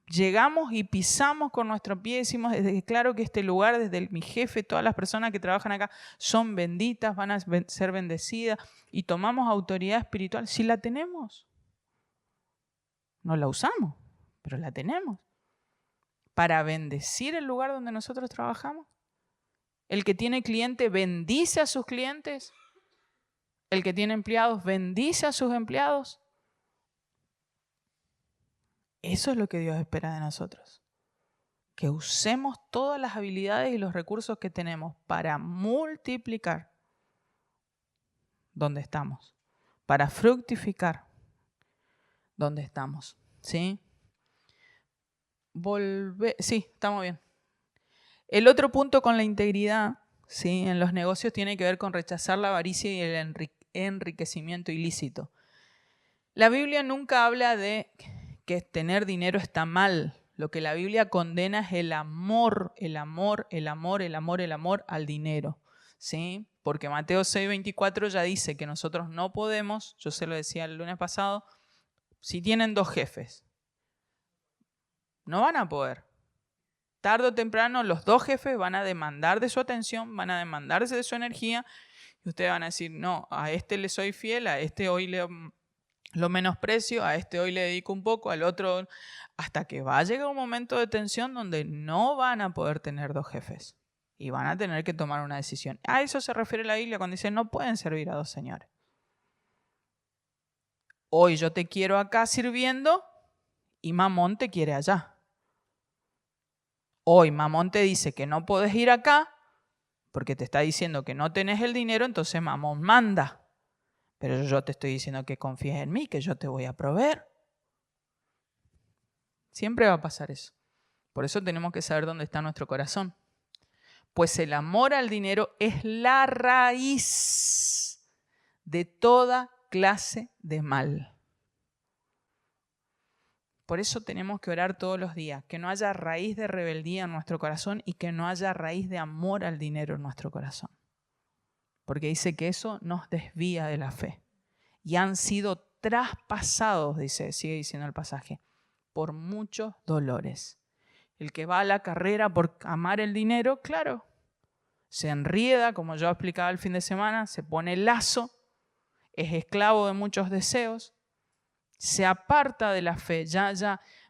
Llegamos y pisamos con nuestro pie y decimos, declaro que este lugar, desde mi jefe, todas las personas que trabajan acá son benditas, van a ser bendecidas y tomamos autoridad espiritual. Si la tenemos, no la usamos, pero la tenemos. Para bendecir el lugar donde nosotros trabajamos. El que tiene cliente bendice a sus clientes. El que tiene empleados bendice a sus empleados. Eso es lo que Dios espera de nosotros. Que usemos todas las habilidades y los recursos que tenemos para multiplicar donde estamos, para fructificar donde estamos. ¿Sí? Sí, estamos bien. El otro punto con la integridad, ¿sí?, en los negocios tiene que ver con rechazar la avaricia y el enriquecimiento ilícito. La Biblia nunca habla de que tener dinero está mal. Lo que la Biblia condena es el amor al dinero, ¿sí? Porque Mateo 6:24 ya dice que nosotros no podemos, yo se lo decía el lunes pasado, si tienen 2 jefes, no van a poder. Tarde o temprano los 2 jefes van a demandar de su atención, van a demandarse de su energía y ustedes van a decir, no, a este le soy fiel, a este hoy lo menosprecio, a este hoy le dedico un poco, al otro, hasta que va a llegar un momento de tensión donde no van a poder tener 2 jefes y van a tener que tomar una decisión. A eso se refiere la Biblia cuando dice no pueden servir a 2 señores. Hoy yo te quiero acá sirviendo y Mamón te quiere allá. Hoy Mamón te dice que no puedes ir acá porque te está diciendo que no tenés el dinero, entonces Mamón manda. Pero yo te estoy diciendo que confíes en mí, que yo te voy a proveer. Siempre va a pasar eso. Por eso tenemos que saber dónde está nuestro corazón. Pues el amor al dinero es la raíz de toda clase de mal. Por eso tenemos que orar todos los días, que no haya raíz de rebeldía en nuestro corazón y que no haya raíz de amor al dinero en nuestro corazón. Porque dice que eso nos desvía de la fe. Y han sido traspasados, sigue diciendo el pasaje, por muchos dolores. El que va a la carrera por amar el dinero, claro, se enrieda, como yo explicaba el fin de semana, se pone lazo, es esclavo de muchos deseos, se aparta de la fe,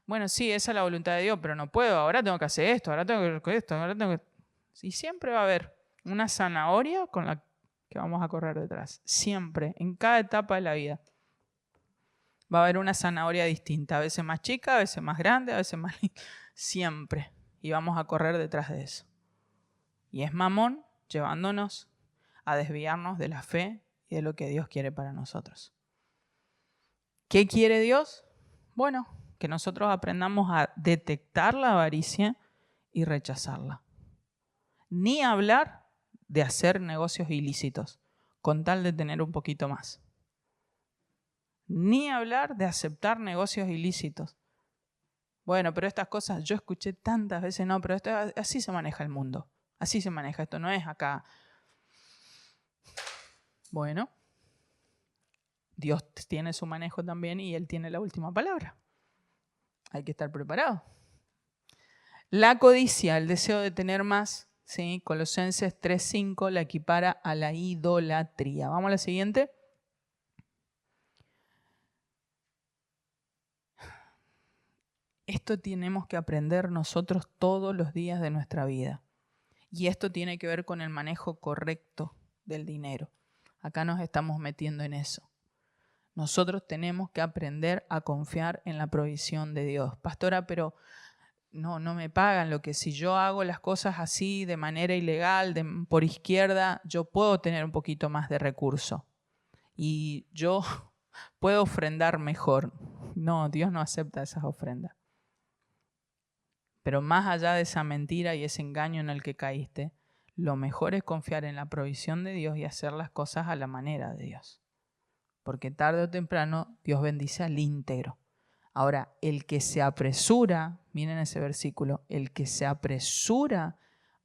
bueno, sí, esa es la voluntad de Dios, pero no puedo, ahora tengo que hacer esto, ahora tengo que hacer esto, ahora tengo que... Y siempre va a haber una zanahoria con la que vamos a correr detrás, siempre, en cada etapa de la vida. Va a haber una zanahoria distinta, a veces más chica, a veces más grande, a veces más... Siempre. Y vamos a correr detrás de eso. Y es Mamón llevándonos a desviarnos de la fe y de lo que Dios quiere para nosotros. ¿Qué quiere Dios? Bueno, que nosotros aprendamos a detectar la avaricia y rechazarla. Ni hablar de hacer negocios ilícitos, con tal de tener un poquito más. Ni hablar de aceptar negocios ilícitos. Bueno, pero estas cosas yo escuché tantas veces, no, pero así se maneja el mundo. Así se maneja, esto no es acá. Bueno, Dios tiene su manejo también y Él tiene la última palabra. Hay que estar preparado. La codicia, el deseo de tener más, ¿sí? Colosenses 3:5 la equipara a la idolatría. Vamos a la siguiente. Esto tenemos que aprender nosotros todos los días de nuestra vida. Y esto tiene que ver con el manejo correcto del dinero. Acá nos estamos metiendo en eso. Nosotros tenemos que aprender a confiar en la provisión de Dios. Pastora, pero no me pagan lo que si yo hago las cosas así de manera ilegal, por izquierda, yo puedo tener un poquito más de recurso. Y yo puedo ofrendar mejor. No, Dios no acepta esas ofrendas. Pero más allá de esa mentira y ese engaño en el que caíste, lo mejor es confiar en la provisión de Dios y hacer las cosas a la manera de Dios. Porque tarde o temprano Dios bendice al íntegro. Ahora, el que se apresura, miren ese versículo, el que se apresura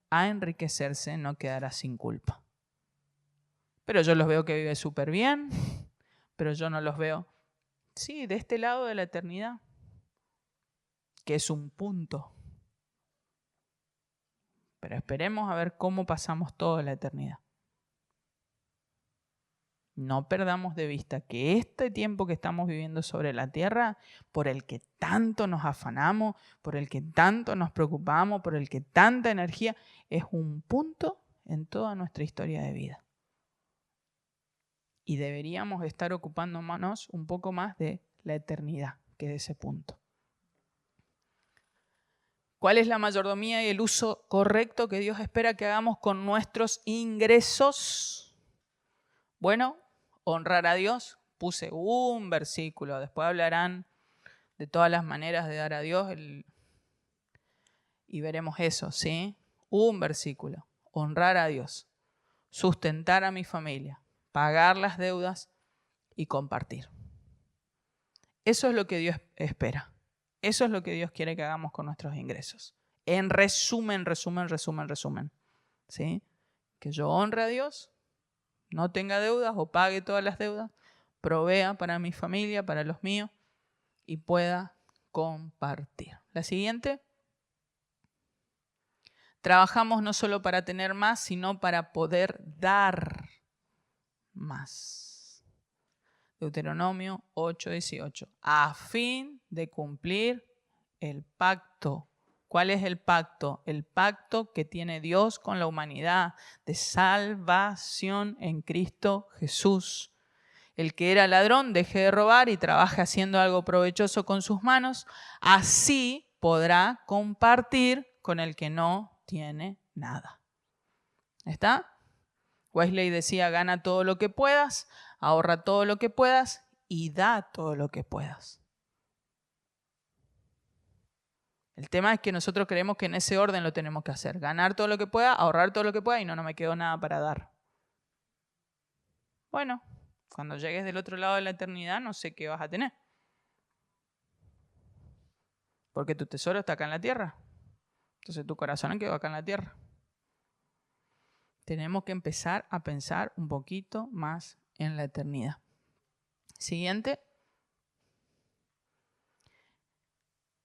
a enriquecerse no quedará sin culpa. Pero yo los veo que vive súper bien, pero yo no los veo, sí, de este lado de la eternidad, que es un punto. Pero esperemos a ver cómo pasamos toda la eternidad. No perdamos de vista que este tiempo que estamos viviendo sobre la tierra, por el que tanto nos afanamos, por el que tanto nos preocupamos, por el que tanta energía, es un punto en toda nuestra historia de vida. Y deberíamos estar ocupándonos un poco más de la eternidad que de ese punto. ¿Cuál es la mayordomía y el uso correcto que Dios espera que hagamos con nuestros ingresos? Bueno, honrar a Dios. Puse un versículo. Después hablarán de todas las maneras de dar a Dios y veremos eso, ¿sí? Un versículo. Honrar a Dios. Sustentar a mi familia. Pagar las deudas y compartir. Eso es lo que Dios espera. Eso es lo que Dios quiere que hagamos con nuestros ingresos. En resumen, ¿sí? Que yo honre a Dios, no tenga deudas o pague todas las deudas, provea para mi familia, para los míos y pueda compartir. La siguiente. Trabajamos no solo para tener más, sino para poder dar más. Deuteronomio 8:18. A fin de cumplir el pacto. ¿Cuál es el pacto? El pacto que tiene Dios con la humanidad de salvación en Cristo Jesús. El que era ladrón deje de robar y trabaje haciendo algo provechoso con sus manos. Así podrá compartir con el que no tiene nada. ¿Está? Wesley decía, gana todo lo que puedas, ahorra todo lo que puedas y da todo lo que puedas. El tema es que nosotros creemos que en ese orden lo tenemos que hacer. Ganar todo lo que pueda, ahorrar todo lo que pueda y no me quedó nada para dar. Bueno, cuando llegues del otro lado de la eternidad no sé qué vas a tener. Porque tu tesoro está acá en la tierra. Entonces tu corazón quedó acá en la tierra. Tenemos que empezar a pensar un poquito más en la eternidad. Siguiente.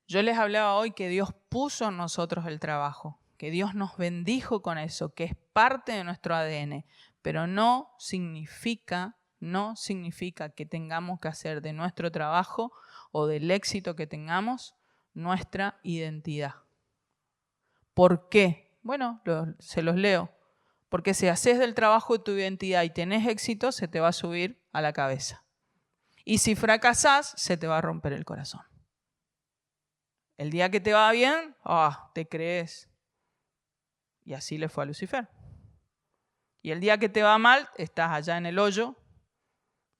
Yo les hablaba hoy que Dios puso en nosotros el trabajo, que Dios nos bendijo con eso, que es parte de nuestro ADN, pero no significa que tengamos que hacer de nuestro trabajo o del éxito que tengamos nuestra identidad. ¿Por qué? Bueno, se los leo. Porque si haces del trabajo de tu identidad y tenés éxito, se te va a subir a la cabeza. Y si fracasás, se te va a romper el corazón. El día que te va bien, te crees. Y así le fue a Lucifer. Y el día que te va mal, estás allá en el hoyo,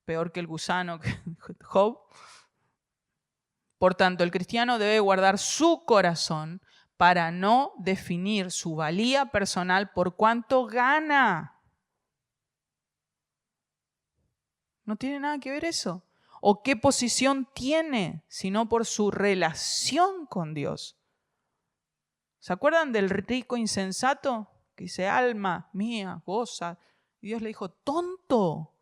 peor que el gusano que Job. Por tanto, el cristiano debe guardar su corazón para no definir su valía personal por cuánto gana. No tiene nada que ver eso. o qué posición tiene, sino por su relación con Dios. ¿Se acuerdan del rico insensato? Que dice, alma mía, goza. Y Dios le dijo, tonto,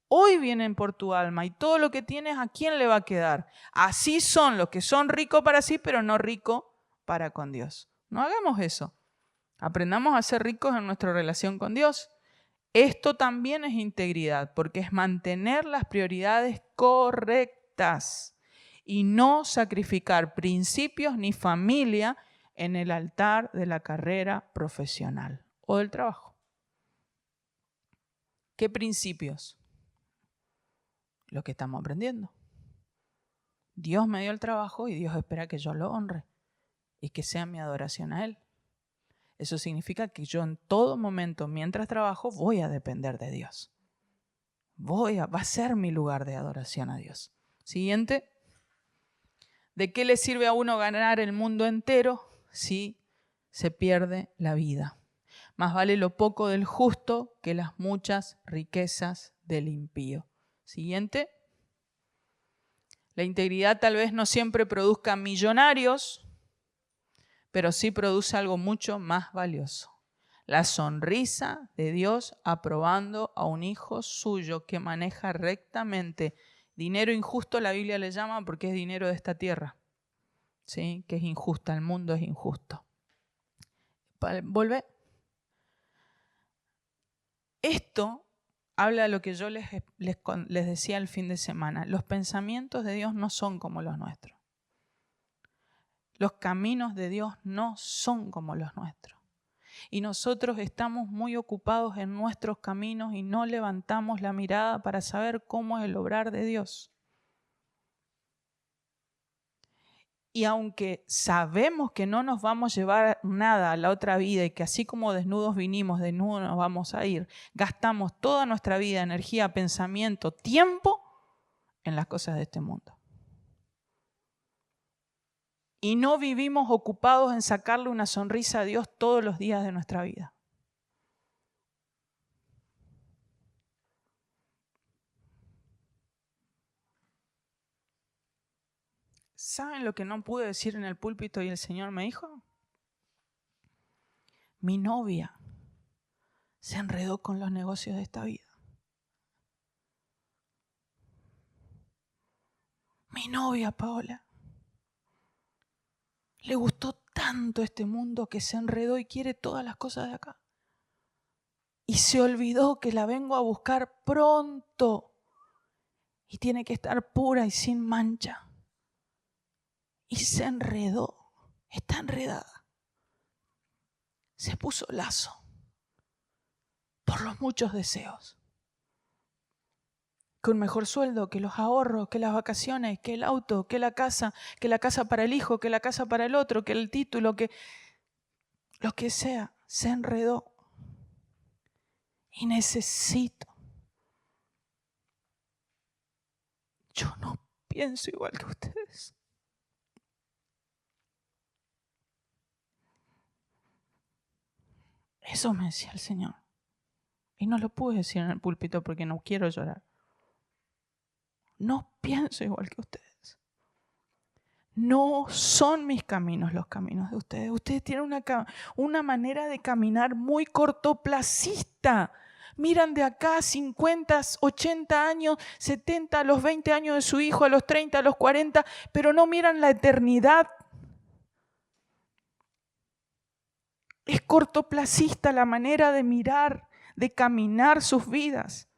hoy vienen por tu alma y todo lo que tienes, ¿a quién le va a quedar? Así son los que son ricos para sí, pero no ricos para con Dios. No hagamos eso. Aprendamos a ser ricos en nuestra relación con Dios. Esto también es integridad, porque es mantener las prioridades correctas y no sacrificar principios ni familia en el altar de la carrera profesional o del trabajo. ¿Qué principios? Lo que estamos aprendiendo. Dios me dio el trabajo y Dios espera que yo lo honre y que sea mi adoración a Él. Eso significa que yo en todo momento, mientras trabajo, voy a depender de Dios. Va a ser mi lugar de adoración a Dios. Siguiente. ¿De qué le sirve a uno ganar el mundo entero si se pierde la vida? Más vale lo poco del justo que las muchas riquezas del impío. Siguiente. La integridad tal vez no siempre produzca millonarios, pero sí produce algo mucho más valioso. La sonrisa de Dios aprobando a un hijo suyo que maneja rectamente. Dinero injusto la Biblia le llama porque es dinero de esta tierra. ¿Sí? Que es injusta, el mundo es injusto. Volvé. Esto habla de lo que yo les decía el fin de semana. Los pensamientos de Dios no son como los nuestros. Los caminos de Dios no son como los nuestros. Y nosotros estamos muy ocupados en nuestros caminos y no levantamos la mirada para saber cómo es el obrar de Dios. Y aunque sabemos que no nos vamos a llevar nada a la otra vida y que así como desnudos vinimos, desnudos nos vamos a ir, gastamos toda nuestra vida, energía, pensamiento, tiempo en las cosas de este mundo. Y no vivimos ocupados en sacarle una sonrisa a Dios todos los días de nuestra vida. ¿Saben lo que no pude decir en el púlpito y el Señor me dijo? Mi novia se enredó con los negocios de esta vida. Mi novia, Paola, le gustó tanto este mundo que se enredó y quiere todas las cosas de acá. Y se olvidó que la vengo a buscar pronto y tiene que estar pura y sin mancha. Y se enredó, está enredada. Se puso lazo por los muchos deseos. Que un mejor sueldo, que los ahorros, que las vacaciones, que el auto, que la casa para el hijo, que la casa para el otro, que el título, que lo que sea, se enredó. Y necesito. Yo no pienso igual que ustedes. Eso me decía el Señor. Y no lo pude decir en el púlpito porque no quiero llorar. No pienso igual que ustedes. No son mis caminos los caminos de ustedes. Ustedes tienen una manera de caminar muy cortoplacista. Miran de acá 50, 80 años, 70, a los 20 años de su hijo, a los 30, a los 40, pero no miran la eternidad. Es cortoplacista la manera de mirar, de caminar sus vidas.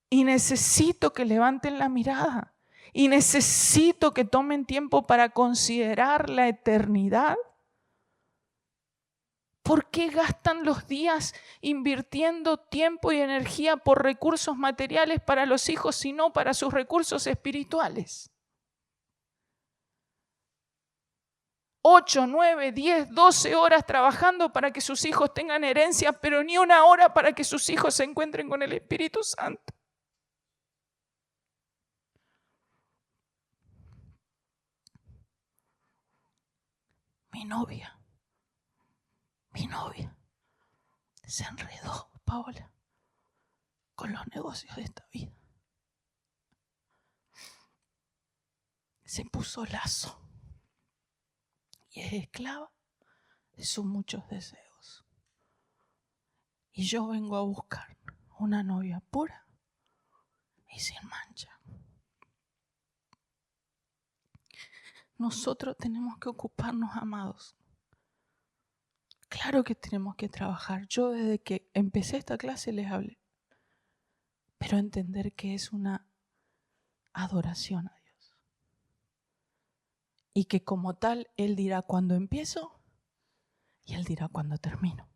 Y necesito que levanten la mirada. Y necesito que tomen tiempo para considerar la eternidad. ¿Por qué gastan los días invirtiendo tiempo y energía por recursos materiales para los hijos, sino para sus recursos espirituales? 8, 9, 10, 12 horas trabajando para que sus hijos tengan herencia, pero ni una hora para que sus hijos se encuentren con el Espíritu Santo. Mi novia se enredó, Paola, con los negocios de esta vida. se puso lazo y es esclava de sus muchos deseos. Y yo vengo a buscar una novia pura y sin mancha. Nosotros tenemos que ocuparnos, amados. Claro que tenemos que trabajar. Yo desde que empecé esta clase les hablé. Pero entender que es una adoración a Dios. Y que como tal, Él dirá cuándo empiezo y Él dirá cuándo termino.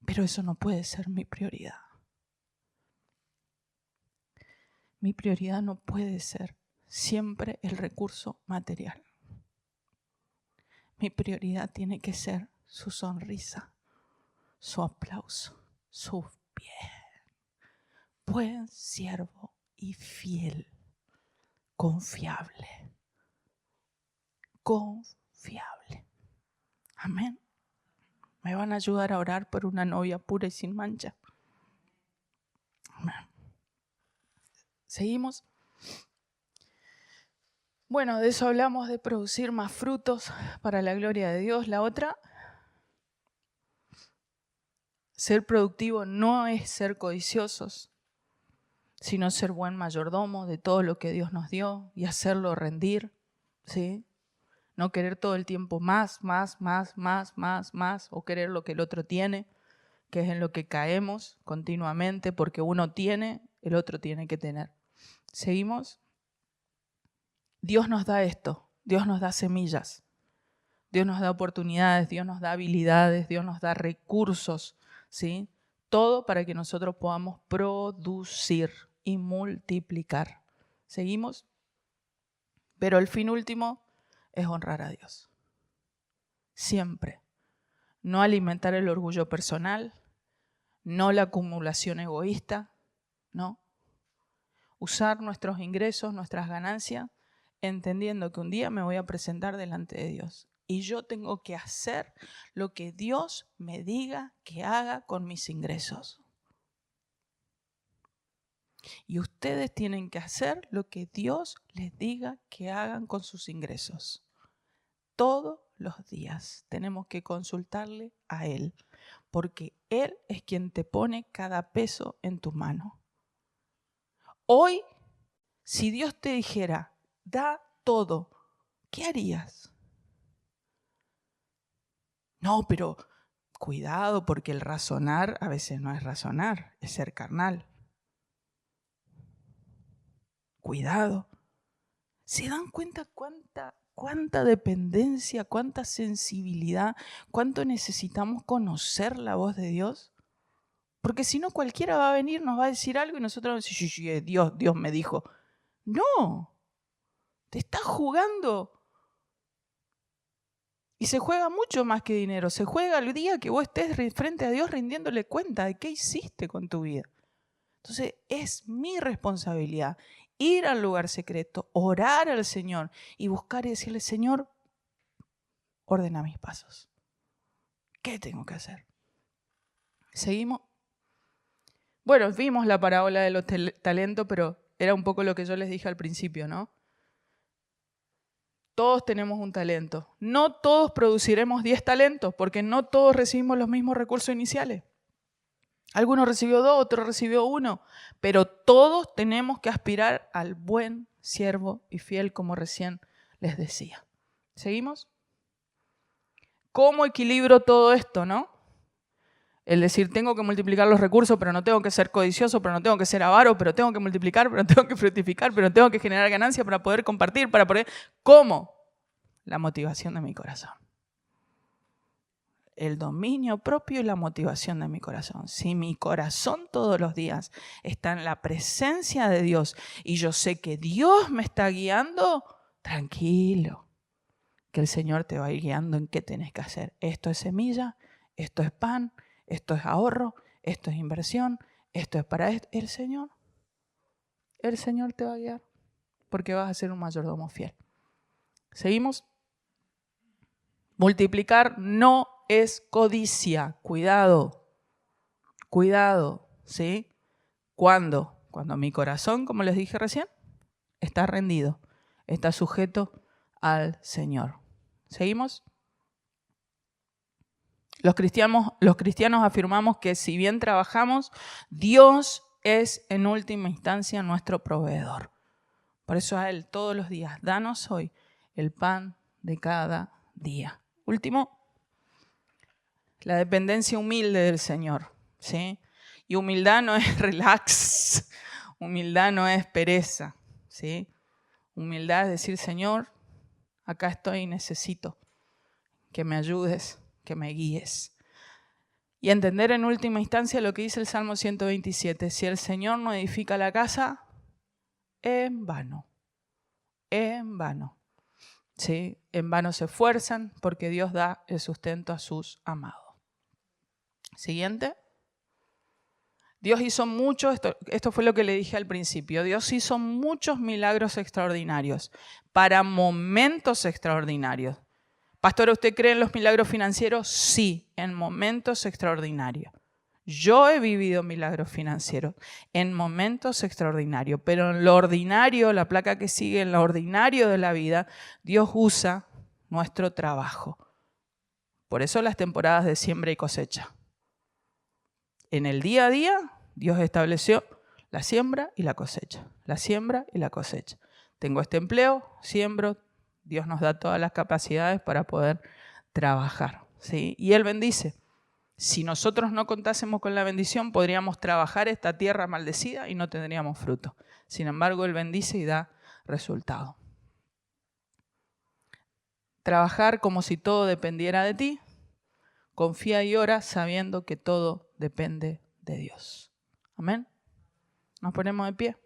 Pero eso no puede ser mi prioridad. Mi prioridad no puede ser siempre el recurso material. Mi prioridad tiene que ser su sonrisa, su aplauso, su bien. Buen siervo y fiel, confiable. Confiable. Amén. ¿Me van a ayudar a orar por una novia pura y sin mancha? Amén. ¿Seguimos? Bueno, de eso hablamos, de producir más frutos para la gloria de Dios. La otra, ser productivo no es ser codiciosos, sino ser buen mayordomo de todo lo que Dios nos dio y hacerlo rendir, ¿sí? No querer todo el tiempo más, o querer lo que el otro tiene, que es en lo que caemos continuamente, porque uno tiene, el otro tiene que tener. ¿Seguimos? Dios nos da esto, Dios nos da semillas, Dios nos da oportunidades, Dios nos da habilidades, Dios nos da recursos, ¿sí? Todo para que nosotros podamos producir y multiplicar. ¿Seguimos? Pero el fin último es honrar a Dios. Siempre. No alimentar el orgullo personal, no la acumulación egoísta, no. Usar nuestros ingresos, nuestras ganancias, entendiendo que un día me voy a presentar delante de Dios. Y yo tengo que hacer lo que Dios me diga que haga con mis ingresos. Y ustedes tienen que hacer lo que Dios les diga que hagan con sus ingresos. Todos los días tenemos que consultarle a Él, porque Él es quien te pone cada peso en tu mano. Hoy, si Dios te dijera, da todo, ¿qué harías? No, pero cuidado, porque el razonar a veces no es razonar, es ser carnal. Cuidado. ¿Se dan cuenta cuánta dependencia, cuánta sensibilidad, cuánto necesitamos conocer la voz de Dios? Porque si no, cualquiera va a venir, nos va a decir algo y nosotros vamos a decir, sí, Dios me dijo. No, te estás jugando. Y se juega mucho más que dinero. Se juega el día que vos estés frente a Dios rindiéndole cuenta de qué hiciste con tu vida. Entonces es mi responsabilidad ir al lugar secreto, orar al Señor y buscar y decirle, Señor, ordena mis pasos. ¿Qué tengo que hacer? ¿Seguimos? Bueno, vimos la parábola de los talentos, pero era un poco lo que yo les dije al principio, ¿no? Todos tenemos un talento. No todos produciremos 10 talentos, porque no todos recibimos los mismos recursos iniciales. Algunos recibió 2, otro recibió 1, pero todos tenemos que aspirar al buen siervo y fiel, como recién les decía. ¿Seguimos? ¿Cómo equilibro todo esto, no? El decir, tengo que multiplicar los recursos, pero no tengo que ser codicioso, pero no tengo que ser avaro, pero tengo que multiplicar, pero tengo que fructificar, pero tengo que generar ganancia para poder compartir, para poder... ¿Cómo? La motivación de mi corazón. El dominio propio y la motivación de mi corazón. Si mi corazón todos los días está en la presencia de Dios y yo sé que Dios me está guiando, tranquilo, que el Señor te va a ir guiando en qué tenés que hacer. Esto es semilla, esto es pan, esto es ahorro, esto es inversión, esto es para esto. El Señor te va a guiar porque vas a ser un mayordomo fiel. ¿Seguimos? Multiplicar no es codicia. Cuidado, ¿sí? ¿Cuándo? cuando mi corazón, como les dije recién, está rendido, está sujeto al Señor. ¿Seguimos? Los cristianos afirmamos que si bien trabajamos, Dios es en última instancia nuestro proveedor. Por eso a Él todos los días, danos hoy el pan de cada día. Último, la dependencia humilde del Señor, ¿sí? Y humildad no es relax, humildad no es pereza, ¿sí? Humildad es decir, Señor, acá estoy y necesito que me ayudes, que me guíes. Y entender en última instancia lo que dice el Salmo 127. Si el Señor no edifica la casa, en vano. En vano. ¿Sí? En vano se esfuerzan porque Dios da el sustento a sus amados. Siguiente. Dios hizo mucho, esto fue lo que le dije al principio, Dios hizo muchos milagros extraordinarios para momentos extraordinarios. Pastora, ¿usted cree en los milagros financieros? Sí, en momentos extraordinarios. Yo he vivido milagros financieros en momentos extraordinarios, pero en lo ordinario, la placa que sigue, en lo ordinario de la vida, Dios usa nuestro trabajo. Por eso las temporadas de siembra y cosecha. En el día a día, Dios estableció la siembra y la cosecha. La siembra y la cosecha. Tengo este empleo, siembro. Dios nos da todas las capacidades para poder trabajar, ¿sí? Y Él bendice. Si nosotros no contásemos con la bendición, podríamos trabajar esta tierra maldecida y no tendríamos fruto. Sin embargo, Él bendice y da resultado. Trabajar como si todo dependiera de ti. Confía y ora sabiendo que todo depende de Dios. Amén. Nos ponemos de pie.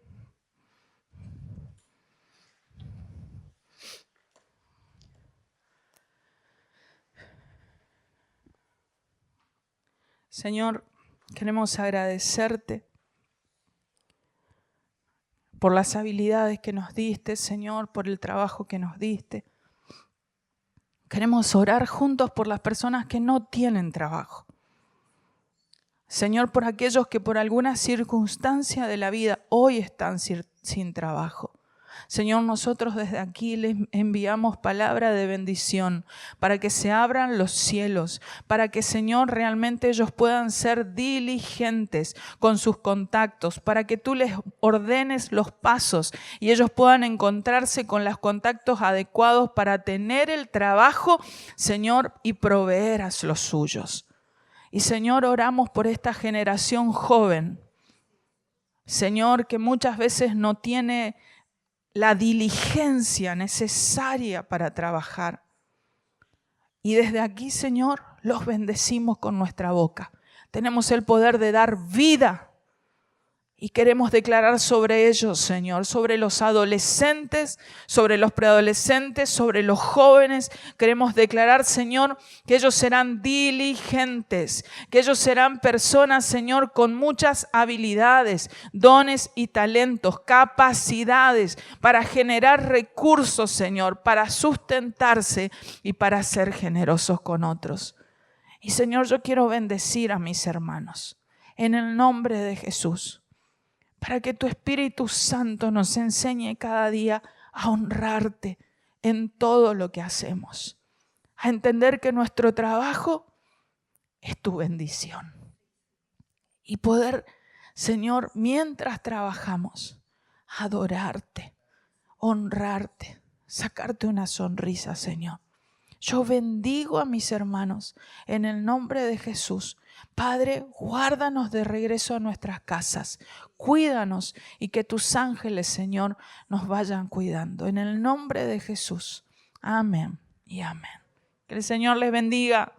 Señor, queremos agradecerte por las habilidades que nos diste, Señor, por el trabajo que nos diste. Queremos orar juntos por las personas que no tienen trabajo. Señor, por aquellos que por alguna circunstancia de la vida hoy están sin trabajo. Señor, nosotros desde aquí les enviamos palabra de bendición para que se abran los cielos, para que, Señor, realmente ellos puedan ser diligentes con sus contactos, para que tú les ordenes los pasos y ellos puedan encontrarse con los contactos adecuados para tener el trabajo, Señor, y proveer a los suyos. Y, Señor, oramos por esta generación joven, Señor, que muchas veces no tiene la diligencia necesaria para trabajar. Y desde aquí, Señor, los bendecimos con nuestra boca. Tenemos el poder de dar vida y queremos declarar sobre ellos, Señor, sobre los adolescentes, sobre los preadolescentes, sobre los jóvenes. Queremos declarar, Señor, que ellos serán diligentes, que ellos serán personas, Señor, con muchas habilidades, dones y talentos, capacidades para generar recursos, Señor, para sustentarse y para ser generosos con otros. Y, Señor, yo quiero bendecir a mis hermanos en el nombre de Jesús, para que tu Espíritu Santo nos enseñe cada día a honrarte en todo lo que hacemos, a entender que nuestro trabajo es tu bendición. Y poder, Señor, mientras trabajamos, adorarte, honrarte, sacarte una sonrisa, Señor. Yo bendigo a mis hermanos en el nombre de Jesús. Padre, guárdanos de regreso a nuestras casas. Cuídanos y que tus ángeles, Señor, nos vayan cuidando. En el nombre de Jesús. Amén y amén. Que el Señor les bendiga.